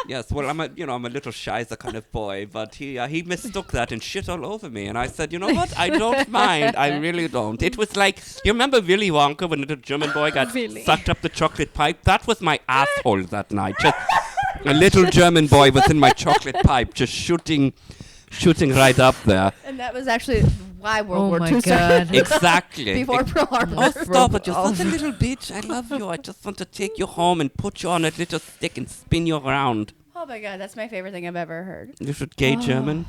Yes, well, I'm a little shizer kind of boy, but he mistook that and shit all over me. And I said, you know what? I don't mind. I really don't. It was like, you remember Willy Wonka when the little German boy got sucked up the chocolate pipe? That was my asshole that night. Just a little German boy was in my chocolate pipe, just shooting right up there. And that was actually why World Oh War my II started. God. Exactly. Before Pearl Harbor. Oh, stop it. You're such a little bitch. I love you. I just want to take you home and put you on a little stick and spin you around. Oh my God, that's my favorite thing I've ever heard. You should gay German.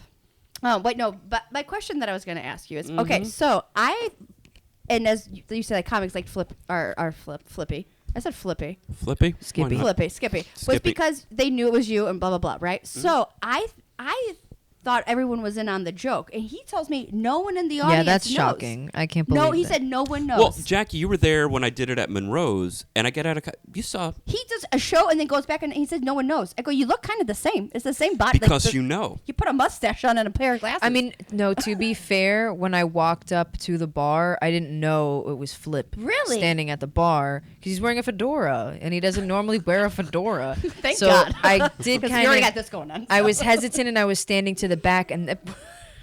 Oh, wait, no. But my question that I was going to ask you is, okay, so and as you said, like comics like Flippy. I said Flippy. Flippy? Skippy. Why not? Skippy. Was Skippy. because they knew it was you and blah, blah, blah, right? So I thought everyone was in on the joke. And he tells me no one in the audience Yeah, that's knows. shocking. I can't believe No, he that. said no one knows. Well, Jackie, you were there when I did it at Monroe's, and I get out of... You saw... He does a show and then goes back and he said no one knows. I go, you look kind of the same. It's the same body. Because you know. You put a mustache on and a pair of glasses. I mean, no, to be fair, when I walked up to the bar, I didn't know it was Flip. Really? Standing at the bar, because he's wearing a fedora, and he doesn't normally wear a fedora. Thank so God. I did because kind you already got of... this going on. I was hesitant, and I was standing to the back, and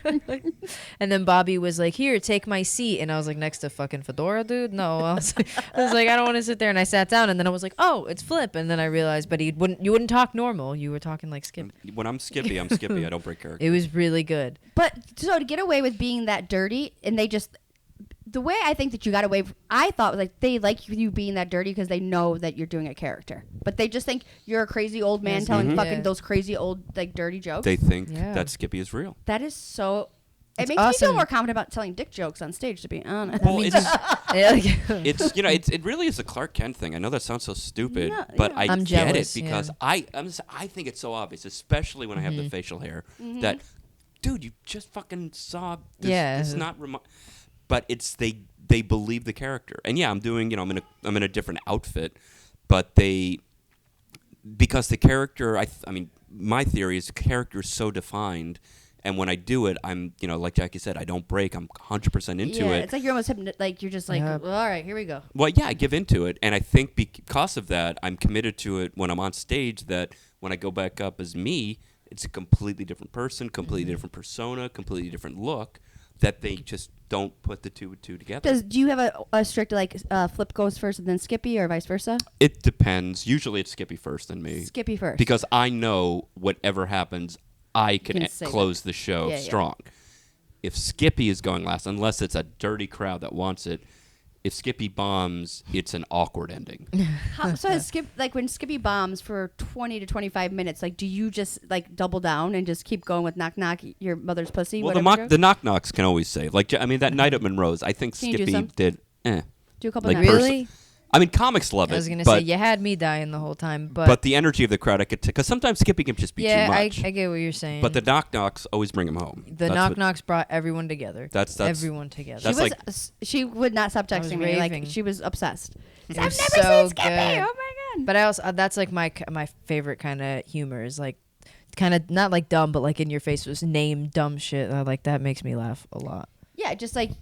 and then Bobby was like, "Here, take my seat," and I was like, "Next to fucking fedora, dude." No, I was like, I don't want to sit there, and I sat down, and then I was like, "Oh, it's Flip," and then I realized, but you wouldn't talk normal. You were talking like Skip. When I'm Skippy, I'm Skippy. I don't break character. It was really good. But so to get away with being that dirty, and they just the way I think that you got away, I thought like they like you being that dirty because they know that you're doing a character, but they just think you're a crazy old man Yes. telling Mhm. fucking Yeah. those crazy old like dirty jokes. They think Yeah. that Skippy is real. That is so. It It's makes me feel awesome. more confident about telling dick jokes on stage. To be honest. Well, it's It's it really is a Clark Kent thing. I know that sounds so stupid, Yeah, but yeah. I I'm get jealous, it because yeah. I think it's so obvious, especially when I have the facial hair, that dude, you just fucking saw this. Yeah. It's not but it's they believe the character, and yeah, I'm doing I'm in a different outfit, but because the character I mean my theory is the character is so defined. And when I do it, I'm, like Jackie said, I don't break. I'm 100% into it. It's like you're almost like you're just like, Yep. well, all right, here we go. Well, yeah, I give into it. And I think because of that, I'm committed to it when I'm on stage that when I go back up as me, it's a completely different person, completely different persona, completely different look that they just don't put the two and two together. Do you have a strict like Flip goes first and then Skippy or vice versa? It depends. Usually it's Skippy first than me. Skippy first. Because I know whatever happens, I can can save close the show Yeah, yeah. strong. If Skippy is going last, unless it's a dirty crowd that wants it, if Skippy bombs, it's an awkward ending. So has when Skippy bombs for 20 to 25 minutes, like do you just like double down and just keep going with knock knock your mother's pussy? Well, whatever the knock knocks can always save. Like I mean, that night at Monroe's, I think Can you do Skippy some? did. do a couple like knock knocks. Really? I mean, comics love it. I was gonna but, say you had me dying the whole time, but, but the energy of the crowd, I could because sometimes Skippy can just be yeah, too much. I get what you're saying. But the knock knocks always bring him home. the That's knock what- knocks brought everyone together. That's everyone together. That's she was like- she would not stop I was texting me. Like raving. she was obsessed. It I've was never so seen Skippy. good. Oh my god. But I also that's like my favorite kind of humor is like kind of not like dumb, but like in your face was name dumb shit. Like that makes me laugh a lot. Yeah, just like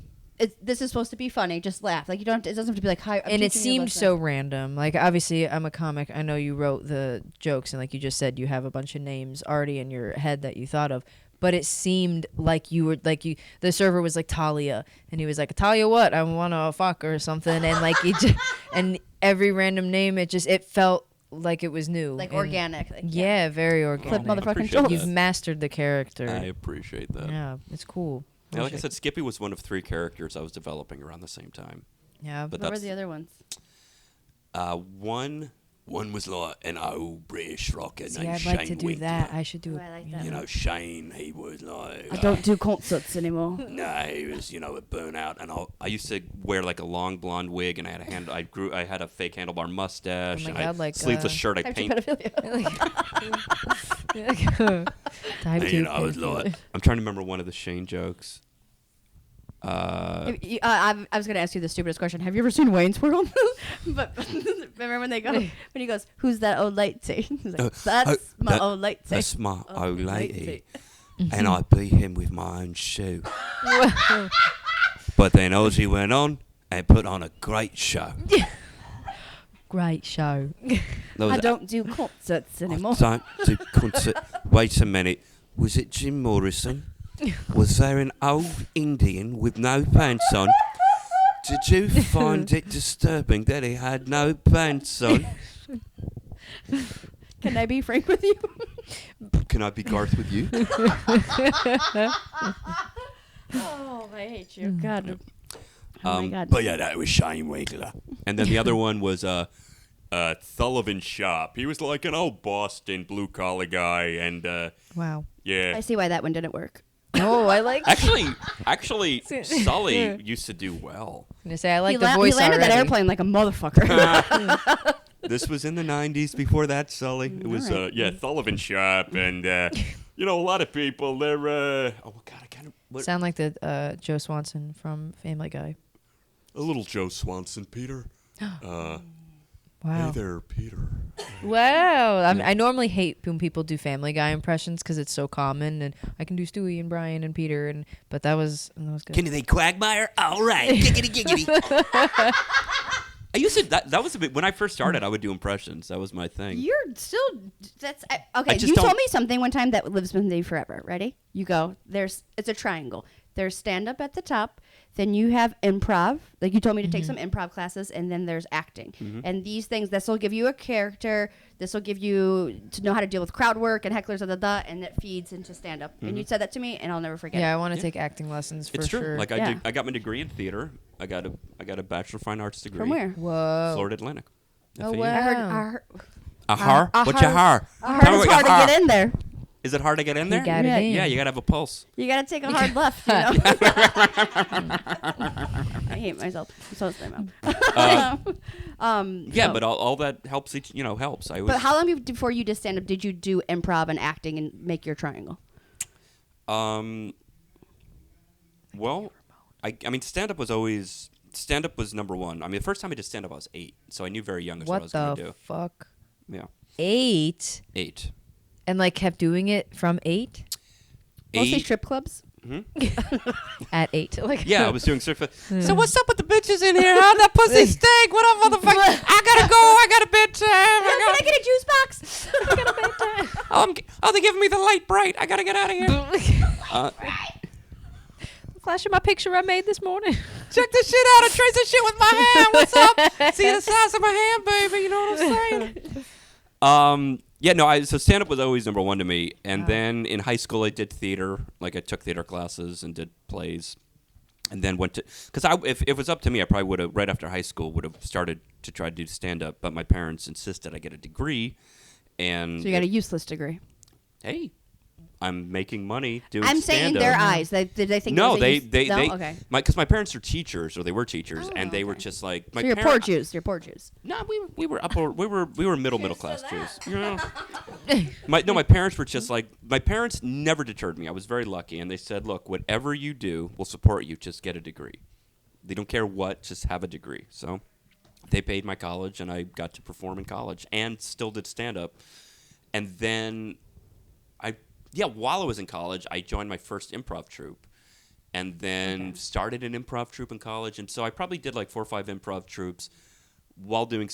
this is supposed to be funny. Just laugh. Like you don't. It doesn't have to be like hi. And it seemed so random. Like obviously I'm a comic. I know you wrote the jokes and like you just said you have a bunch of names already in your head that you thought of. But it seemed like you were like the server was like Talia and he was like Talia what I want to fuck or something and like it just, and every random name it felt like it was new. like and organic. Like, Yeah, very organic. Flip motherfucking appreciate Schultz. that. You've mastered the character. I appreciate that. Yeah, it's cool. Yeah, like I said, Skippy was one of 3 characters I was developing around the same time. Yeah, But What were that's the other ones? one One was like an old British rocker See, named I'd Shane like to do Winkler. that. I should do Oh, it. I like that. You know, Shane, he was like... I don't do concerts anymore. No, he was, a burnout. And I used to wear like a long blonde wig, and I had a fake handlebar mustache. Oh my and God, I like, sleeveless shirt. I Type 2 paint. pedophilia. Type And, 2 I was pedophilia. like... I'm trying to remember one of the Shane jokes. I was going to ask you the stupidest question. Have you ever seen Wayne's World? But remember when when he goes, "Who's that old lady?" He's like, "That's my old lady." That's my old lady. Mm-hmm. And I beat him with my own shoe. But then Ozzy went on and put on a great show. Great show. That was- I don't do concerts anymore. I don't do concert. Wait a minute. Was it Jim Morrison? Was there an old Indian with no pants on? Did you find it disturbing that he had no pants on? Can I be frank with you? Can I be Garth with you? Oh, I hate you. God. Oh my God. But yeah, that was Shane Winkler. And then the other one was Sullivan Shop. He was like an old Boston blue collar guy, and Wow. yeah. I see why that one didn't work. Oh, I like. Actually, Sully used to do well. I'm gonna say I like He, the voice he landed already. that airplane like a motherfucker. This was in the 90s before that, Sully. It was, Alright. Sullivan Shop, and, a lot of people, they're, oh, God, I kind of, Sound like the Joe Swanson from Family Guy. A little Joe Swanson, Peter. Wow. Hey there, Peter. Wow. I normally hate when people do Family Guy impressions because it's so common, and I can do Stewie and Brian and Peter, but that was good. Can you think Quagmire? All right. Giggity, giggity. I used to, that was a bit, when I first started, I would do impressions. That was my thing. You're still, okay, just you don't- told me something one time that lives with me forever. Ready? You go, it's a triangle. There's stand-up at the top, then you have improv, like you told me to take some improv classes, and then there's acting. And these things, this will give you a character, this will give you to know how to deal with crowd work and hecklers, and it feeds into stand-up. And you said that to me, and I'll never forget Yeah, it. I want to take acting lessons for It's true. sure. Like, Yeah. I got my degree in theater. I got a Bachelor of Fine Arts degree. From where? Whoa. Florida Atlantic. Oh, FAU. wow. I heard A har? I What's your har? I Tell me heard what it's your hard to har. get in there. Is it hard to get in He there? got it Yeah. in. Yeah, you got to have a pulse. You got to take a hard left, you know? I hate myself. I'm so sorry, Mom. Yeah, so- but all that helps, helps. But how long before you did stand-up did you do improv and acting and make your triangle? Well, I mean, stand-up was number one. I mean, the first time I did stand-up, I was 8, so I knew very young as what I What was going to the do. fuck? Yeah, 8? 8. And kept doing it from 8? Mostly 8. strip clubs. At 8. Yeah, I was doing surf. So what's up with the bitches in here? Huh? That pussy stink. What up, motherfucker? I gotta go. I got a bedtime. Can I get a juice box? I got a bedtime. Oh, they're giving me the light bright. I gotta get out of here. Flashing my picture I made this morning. Check this shit out. I trace this shit with my hand. What's up? See the size of my hand, baby. You know what I'm saying? Yeah, no. So stand-up was always number one to me. And then in high school, I did theater. Like I took theater classes and did plays. And then went to, because if it was up to me, I probably would have, right after high school, would have started to try to do stand-up. But my parents insisted I get a degrry. And So you got a useless degree. hey, I'm making money doing I'm saying in stand-up. their eyes. Did they think? No, it was a they okay. because my parents are teachers, or they were teachers, and they were okay. just like So you're poor Jews. You're poor Jews. No, we were upper, we were middle class Jews. You know? My parents were just like, my parents never deterred me. I was very lucky, and they said, look, whatever you do, we'll support you. Just get a degree. They don't care what, just have a degree. So they paid my college, and I got to perform in college, and still did stand up. And then while I was in college, I joined my first improv troupe, and then started an improv troupe in college. And so I probably did like 4 or 5 improv troupes while doing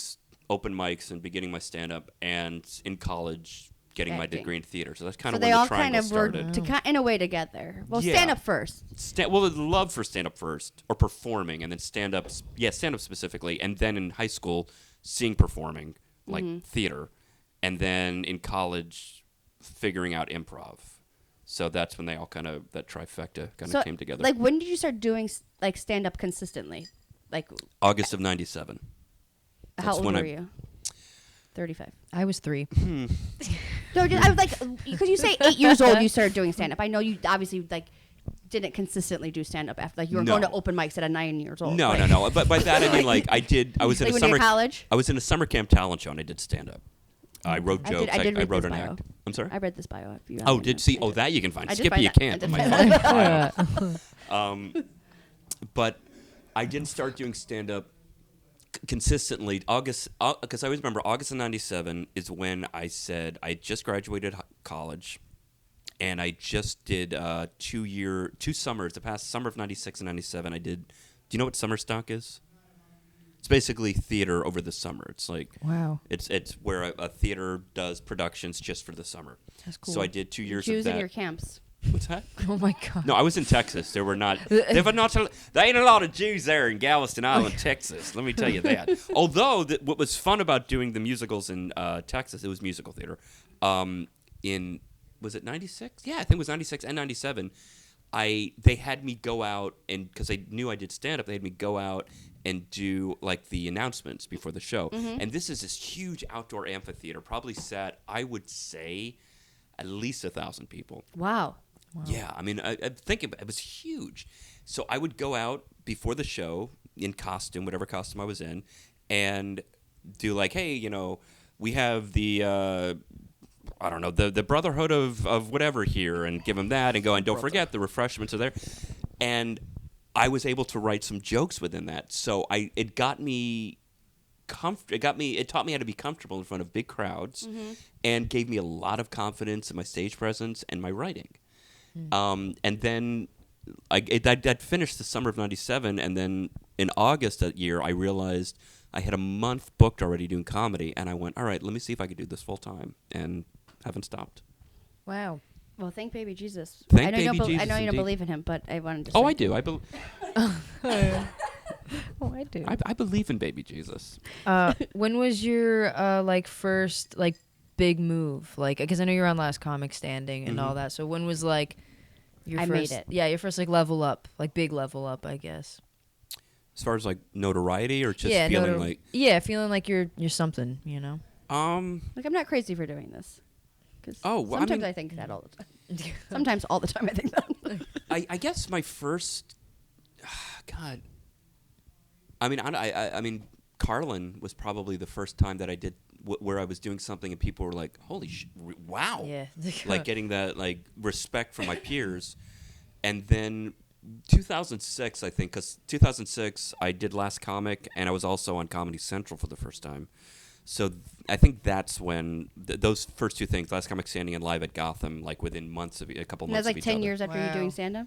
open mics and beginning my stand-up, and in college getting my Acting. degree in theater. So that's kind So of they when the all triangle kind of started. were in a way together. Well, Yeah. stand up first. Well, the love for stand-up first, or performing, and then stand-up. Yeah, stand-up specifically, and then in high school, seeing performing, like theater, and then in college, figuring out improv. So that's when they all that trifecta kind of came together. Like, when did you start doing like stand up consistently? Like, August of '97. how That's old when were you? 35. I was 3. No, just, I was like, because you say 8 years old, you started doing stand up. I know you obviously like didn't consistently do stand up after, like, you were going to open mics at 9 years old. No, like, no. But by that I mean, like, I was in like a when summer you were college. I was in a summer camp talent show and I did stand up. I wrote jokes. I did I read wrote this an bio. act. I'm sorry. I read this bio. If you Oh, that you can find. I did Skippy, find you that. I can't. did My find fucking that. bio. But I didn't start doing stand up consistently. August, because I always remember August of '97 is when I said I just graduated college, and I just did 2 summers. The past summer of '96 and '97, I did. Do you know what summer stock is? It's basically theater over the summer. It's like Wow. It's where a theater does productions just for the summer. That's cool. So I did 2 years of Jews that. in your camps. What's that? Oh my god. No, I was in Texas. There ain't a lot of Jews there in Galveston Island, Texas. Let me tell you that. Although what was fun about doing the musicals in Texas, it was musical theater. Was it '96? Yeah, I think it was '96 and '97. They had me go out, and because they knew I did stand up, they had me go out and do like the announcements before the show. And this is this huge outdoor amphitheater, probably sat, I would say, at least 1,000 people. Wow. Yeah, I mean, I think it was huge. So I would go out before the show in costume, whatever costume I was in, and do like, hey, you know, we have the I don't know, the Brotherhood of whatever here, and give them that, and go, and don't forget the refreshments are there. And I was able to write some jokes within that. So it taught me how to be comfortable in front of big crowds, and gave me a lot of confidence in my stage presence and my writing. And then I'd finished the summer of '97, and then in August that year, I realized I had a month booked already doing comedy, and I went, all right, let me see if I could do this full time, and haven't stopped. Wow. Well, thank baby Jesus. Thank I know you baby don't Jesus, I know you don't indeed. believe in him, but I wanted to. Oh, say. I do. Oh, I do. I believe in baby Jesus. When was your like first like big move? Like, because I know you're on Last Comic Standing and all that. So when was like your I first? made it. Yeah, your first like level up, like big level up, I guess. As far as like notoriety, or just feeling like feeling like you're something, you know. Like, I'm not crazy for doing this. 'Cause Oh, well, I sometimes mean- I think that all the time. Sometimes all the time I think that. I guess my first, God. I mean, Carlin was probably the first time that I did where I was doing something and people were like, "Holy wow!" Yeah. Like getting that like respect from my peers, and then 2006, I think, because 2006 I did Last Comic and I was also on Comedy Central for the first time. So I think that's when those first two things, Last Comic Standing and Live at Gotham, like within months of a couple And months. that's like of each 10 other. years after you Wow. doing stand up.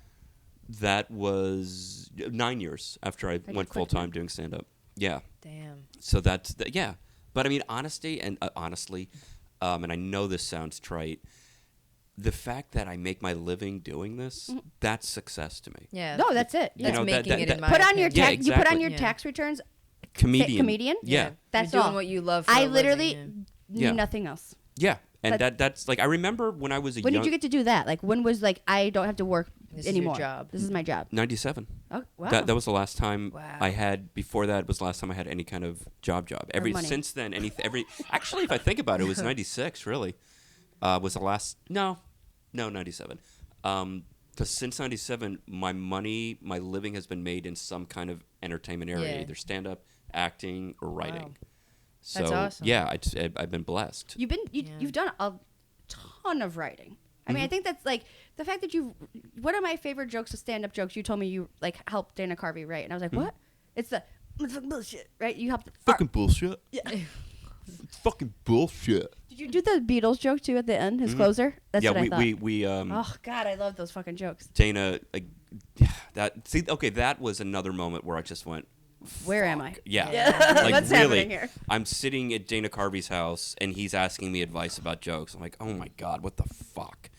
That was 9 years after I went full time doing stand up. Yeah. Damn. So that's yeah. But I mean, honestly, and I know this sounds trite. The fact that I make my living doing this, that's success to me. Yeah. No, that's it. You That's know, making it that- in my Put on your opinion. Yeah, tax. You put on exactly. your Yeah. tax returns. Comedian. Yeah. That's You're doing all. what you love. For I a literally living, knew Yeah. nothing else. Yeah. And But- that's like, I remember when I was a When young... did you get to do that? Like, when was like I don't have to work This is your anymore? job. This is my job. 97. Oh wow. That was the last time Wow. I had. Before that was the last time I had any kind of job. money. Since then, actually, if I think about it, it was 96. Really, was the last. No, 97. Because since 97, my living has been made in some kind of entertainment area, Yeah. either stand up, acting, or writing. So That's awesome. yeah, I've been blessed. You've done a ton of writing. I mean, I think that's like the fact that one of my favorite jokes, stand-up jokes. You told me you like helped Dana Carvey write, and I was like, what? It's the fucking bullshit, right? You helped. Fucking bullshit. Yeah. Fucking bullshit. Did you do the Beatles joke too at the end? His closer. That's Yeah, what I thought. we Oh God, I love those fucking jokes. Dana, like, that was another moment where I just went, Where am I? yeah, Yeah. like What's really. happening here? I'm sitting at Dana Carvey's house and he's asking me advice about jokes. I'm like, oh my god, what the fuck?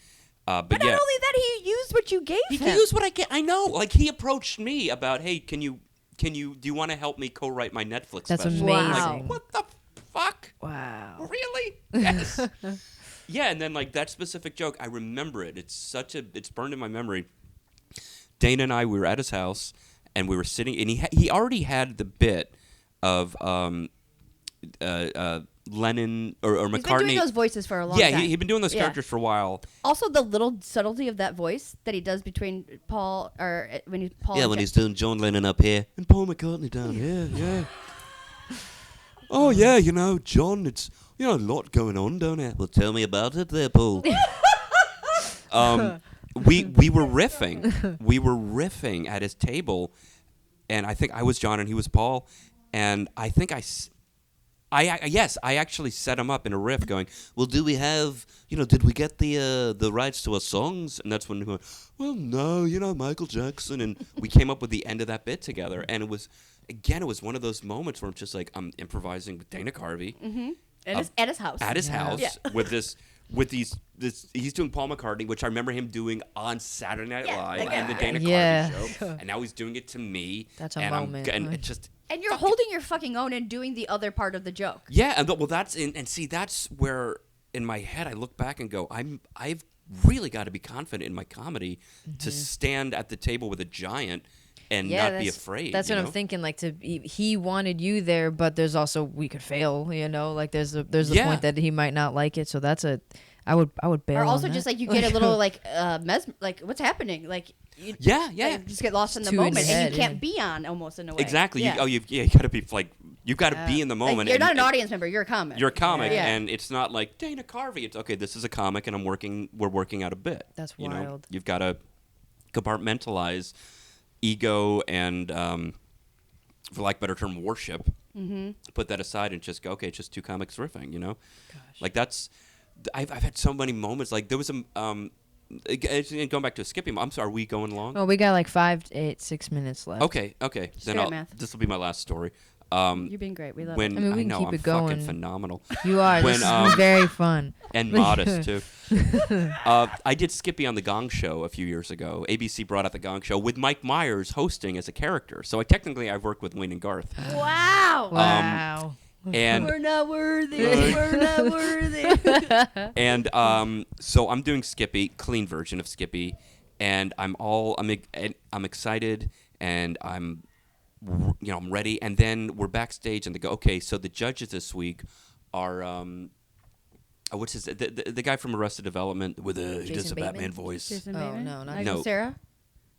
But But yeah, not only that, he used what you gave he him. used what I get. I know. Like he approached me about, hey, do you want to help me co-write my Netflix That's special? amazing. Wow. Like, what the fuck? Wow. Really? Yes. Yeah, and then like that specific joke, I remember it. It's burned in my memory. Dana and I, we were at his house, and we were sitting, and he already had the bit of Lennon or He's McCartney. been doing those voices for a long yeah, time. he'd been doing those Yeah. characters for a while. Also, the little subtlety of that voice that he does between Paul or when he's Paul. Yeah, and when Jack- he's doing John Lennon up here and Paul McCartney down here. Yeah. Oh yeah, John, it's a lot going on down there. Well, tell me about it, there, Paul. We were riffing. We were riffing at his table, and I think I was John and he was Paul, and I think I actually set him up in a riff, going, "Well, do we have, did we get the rights to our songs?" And that's when he went, "Well, no, Michael Jackson," and we came up with the end of that bit together, and it was one of those moments where I'm just like, I'm improvising with Dana Carvey at his house. at his house Yeah. with these. He's doing Paul McCartney, which I remember him doing on Saturday Night Live and the Dana Yeah. Carvey show, and now he's doing it to me. That's a and moment. And it just. And you're holding your fucking own and doing the other part of the joke. Yeah, and that's where in my head I look back and go, I've really got to be confident in my comedy to stand at the table with a giant and not be afraid. That's what I'm thinking. Like he wanted you there, but there's also we could fail. Like there's a point that he might not like it. So that's I would bail. Or also on just that. like you get a little like like what's happening? Like you, Yeah. like, just get lost in the Too in moment, your and head, you can't be on almost in a way. Exactly. Yeah. You got to be like you got to be in the Like, moment. you're not an and- audience member. You're a comic. You're a comic, Yeah. and it's not like Dana Carvey. It's okay. This is a comic, and we're working out a bit. That's you know? wild. You've got to compartmentalize ego and, for lack of a better term, worship. Mm-hmm. Put that aside and just go. Okay, it's just two comics riffing. Like that's. I've had so many moments. Like there was going back to Skippy. I'm sorry. Are we going long? Oh, we got like 5 to 8, 6 minutes left. Okay. Straight up math. This will be my last story. You're being great. We love When it. I mean, we can know keep I'm it going. fucking phenomenal. You are. When, This is very fun. And modest too. I did Skippy on the Gong Show a few years ago. ABC brought out the Gong Show with Mike Myers hosting as a character. So I've worked with Wayne and Garth. Wow. Wow. And We're not worthy. We're not worthy. and so I'm doing Skippy, clean version of Skippy, and I'm excited and I'm ready. And then we're backstage and they go, okay, so the judges this week are what's his the guy from Arrested Development with he does a Bateman? Batman voice. Jason Oh, Bateman? no, not Michael No. Cera?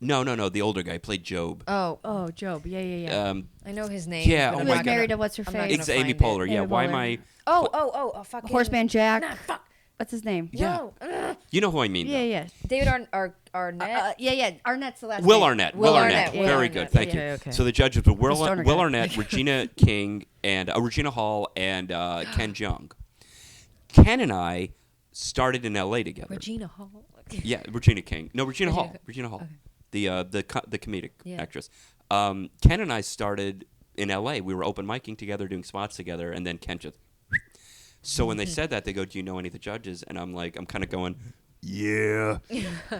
No, the older guy played Job. Oh, Job. Yeah. I know his name. Yeah, but oh I'm Who my was God. married to what's her I'm not face? gonna It's Amy find it. Poehler. Yeah, Amy why am Poehler. I? Oh, fucking Horseman Jack. Nah, fuck. What's his name? Yeah, No. you know who I mean. Yeah. David Arnett. Yeah. Arnett's the last Will name. Arnett. Will Will Arnett, Arnett. Will Very Arnett. good. Thank you. Okay. So the judges were Will stoner guy. Arnett, Regina King, and Regina Hall, and Ken Jeong. Ken and I started in L.A. together. Regina Hall. Yeah, Regina King. No, Regina Hall. Regina- Regina Hall. okay. The comedic Yeah. actress. Ken and I started in L.A. We were open micing together, doing spots together, and then Ken just. So when they said that, they go, "Do you know any of the judges?" And I'm like, I'm kind of going, "Yeah."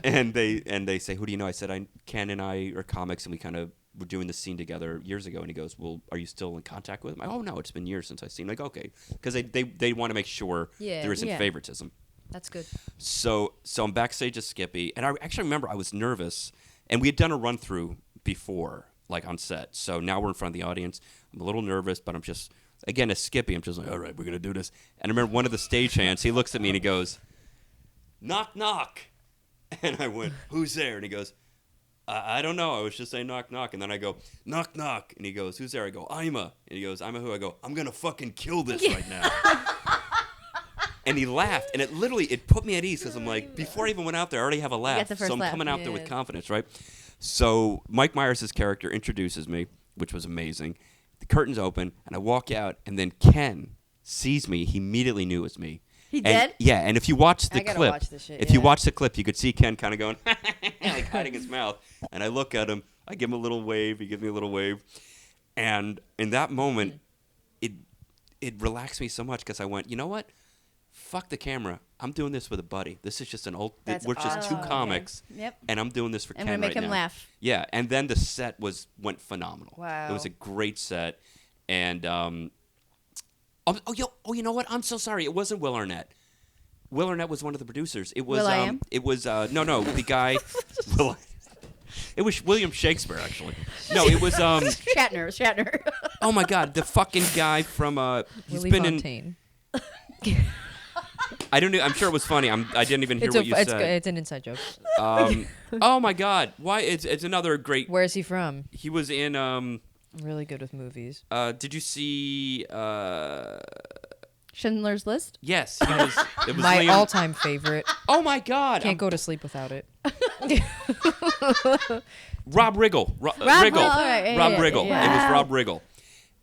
and they say, "Who do you know?" I said, Ken and I are comics, and we kind of were doing this scene together years ago. And he goes, "Well, are you still in contact with him?" Oh no, it's been years since I've seen him. Like, okay, because they want to make sure Yeah. there isn't Yeah. favoritism. That's good. So I'm backstage at Skippy, and I actually remember I was nervous, and we had done a run through before, like on set. So now we're in front of the audience. I'm a little nervous, but I'm just, again, as Skippy, I'm just like, all right, we're gonna do this. And I remember one of the stagehands, he looks at me and he goes, "Knock, knock," and I went, "Who's there?" And he goes, I don't know. I was just saying knock, knock. And then I go, "Knock, knock." And he goes, "Who's there?" I go, "Ima." And he goes, "Ima who?" I go, "I'm gonna fucking kill this right now." And he laughed, and it put me at ease because I'm like, before I even went out there, I already have a laugh, the first so I'm laugh. coming out there with Yeah. confidence, right? So Mike Myers' character introduces me, which was amazing. The curtains open, and I walk out, and then Ken sees me. He immediately knew it was me. He And- did? Yeah, and if you watch the I gotta clip, watch this shit, if you yeah. watch the clip, you could see Ken kind of going, like hiding his mouth. And I look at him, I give him a little wave, he gives me a little wave. And in that moment, it relaxed me so much because I went, you know what? Fuck the camera. I'm doing this with a buddy. This is just we're just two awesome. comics. Yep. And I'm doing this for I'm Ken gonna make right him now. laugh. Yeah, and then the set went phenomenal. Wow. It was a great set. And you know what? I'm so sorry. It wasn't Will Arnett. Will Arnett was one of the producers. It was Will.i.am? it was no, the guy Will, it was William Shakespeare actually. No, it was Shatner. oh my god, the fucking guy from he's Willie been Fontaine. I don't know. I'm sure it was funny. I didn't even hear what you said. It's an inside joke. Oh my God! Why? It's another great. Where is he from? He was in. I'm really good with movies. Did you see? Schindler's List. Yes, he was. It was My Liam. all-time favorite. Oh my God! Can't go to sleep without it. Rob Riggle. Riggle. all right, yeah, Rob yeah, Riggle. yeah. It was Rob Riggle.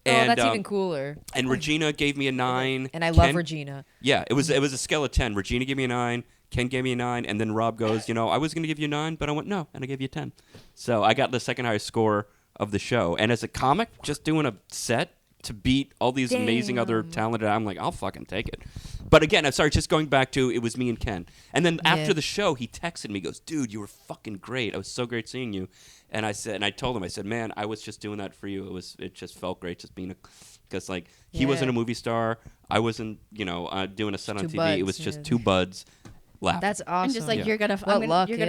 And, that's even cooler. And Regina gave me a 9. And I love Ken- Regina. Yeah, it was a scale of 10. Regina gave me a 9. Ken gave me a 9, and then Rob goes, I was going to give you a 9, but I went no, and I gave you a 10. So I got the second highest score of the show. And as a comic, just doing a set to beat all these amazing other talented, I'm like, I'll fucking take it. But again, I'm sorry, just going back to it was me and Ken. And then after the show, he texted me, goes, dude, you were fucking great. It was so great seeing you. And I told him, I said, man, I was just doing that for you. It just felt great just being because like he wasn't a movie star. I wasn't, doing a set on TV. It was just two buds laughing. That's awesome. And just like you're gonna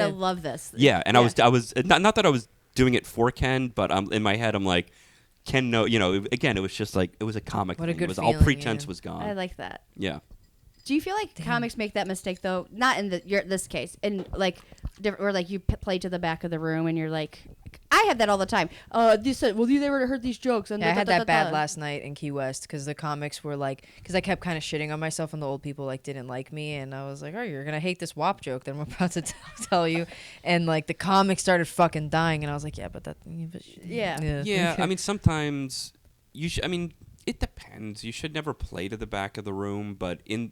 love this. Yeah, and I was not that I was doing it for Ken, but in my head I'm like, Ken, again, it was just like it was a comic What a thing. good It was all feeling, pretense yeah. was gone. I like that. Yeah. Do you feel like comics make that mistake though? Not in this case, in like or like you play to the back of the room and you're like, I have that all the time. You said, well, you never heard these jokes. And I had that bad last night in Key West because the comics were like, because I kept kind of shitting on myself and the old people like didn't like me, and I was like, oh, you're gonna hate this WAP joke that I'm about to tell you, and like the comics started fucking dying, and I was like, Yeah. I mean, sometimes you should. I mean, it depends. You should never play to the back of the room, but in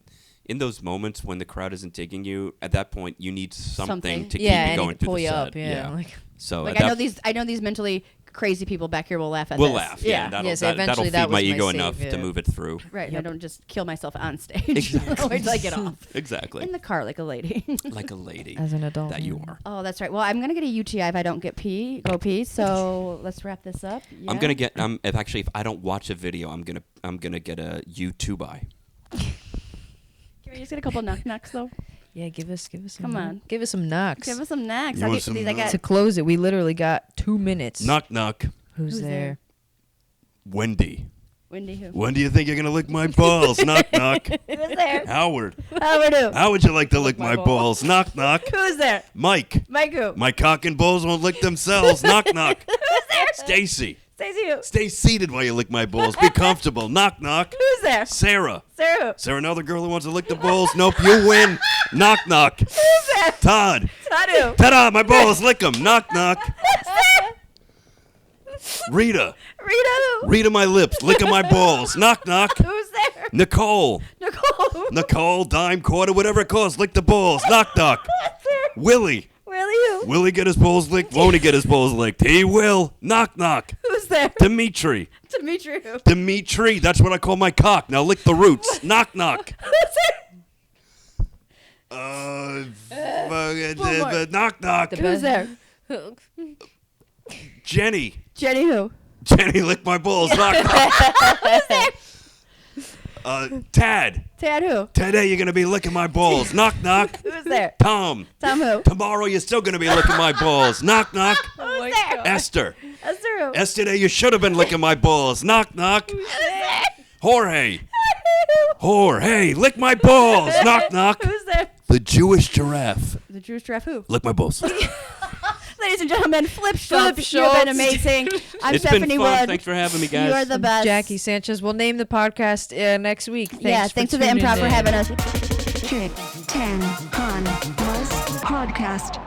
those moments when the crowd isn't digging you, at that point you need something to keep you going through pull the you set. up, like. So like I know these mentally crazy people back here will laugh at we'll this. laugh. Yeah, that'll so that'll feed that my was my ego save, enough to move it through. Right. Yep. I don't just kill myself on stage. Exactly. Wait till I get off. Exactly. In the car like a lady. Like a lady. As an adult. That you are. Oh, that's right. Well, I'm gonna get a UTI if I don't go pee. So let's wrap this up. Yeah? I'm gonna get. If I don't watch a video, I'm gonna get a YouTube eye. Can we just get a couple knocks though? Yeah, give us some. Come on. Give us some knocks. Give us some knocks. You I'll want get some these. I got To close it, we literally got 2 minutes. Knock, knock. Who's there? Wendy. Wendy who? When do you think you're going to lick my balls? Knock, knock. Who's there? Howard. Howard who? How would you like to lick my balls? Knock, knock. Who's there? Mike. Mike who? My cock and balls won't lick themselves. Knock, knock. Who's there? Stacy. Stacey who? Stay seated while you lick my balls. Be comfortable. Knock, knock. Who's there? Sarah. Sarah who? Sarah, another girl who wants to lick the balls? Nope, you win. Knock, knock. Who's there? Todd. Todd who? Ta-da, my balls, lick them. Knock, knock. Who's there? Rita. Rita who? Rita, my lips, licking my balls. Knock, knock. Who's there? Nicole. Nicole who? Nicole, dime, quarter, whatever it costs, lick the balls. Knock, knock. Who's there? Willie. Willie who? Will he get his balls licked? Won't he get his balls licked? He will. Knock, knock. Who's there? Dimitri. Dimitri who? Dimitri, that's what I call my cock. Now lick the roots. Knock, knock. Who's Knock, knock. there? Who's there? Jenny. Jenny who? Jenny, lick my balls. Knock, knock. Who's there? Tad. Tad who? Today you're going to be licking my balls. Knock, knock. Who's there? Tom. Tom who? Tomorrow you're still going to be licking my balls. Knock, knock. Who's there? Esther. Esther who? Yesterday you should have been licking my balls. Knock, knock. Who's there? Jorge. Jorge, lick my balls. Knock, knock. Who's there? The Jewish giraffe. The Jewish giraffe who? Lick my balls. Ladies and gentlemen, Flip Schultz. You've Schultz. been amazing. I'm It's Stephanie been fun. Wood. Thanks for having me, guys. You are the best. Jackie Sanchez. We'll name the podcast next week. Thanks to the tuning Improv for in. having us. Chick 10 Con Plus Podcast.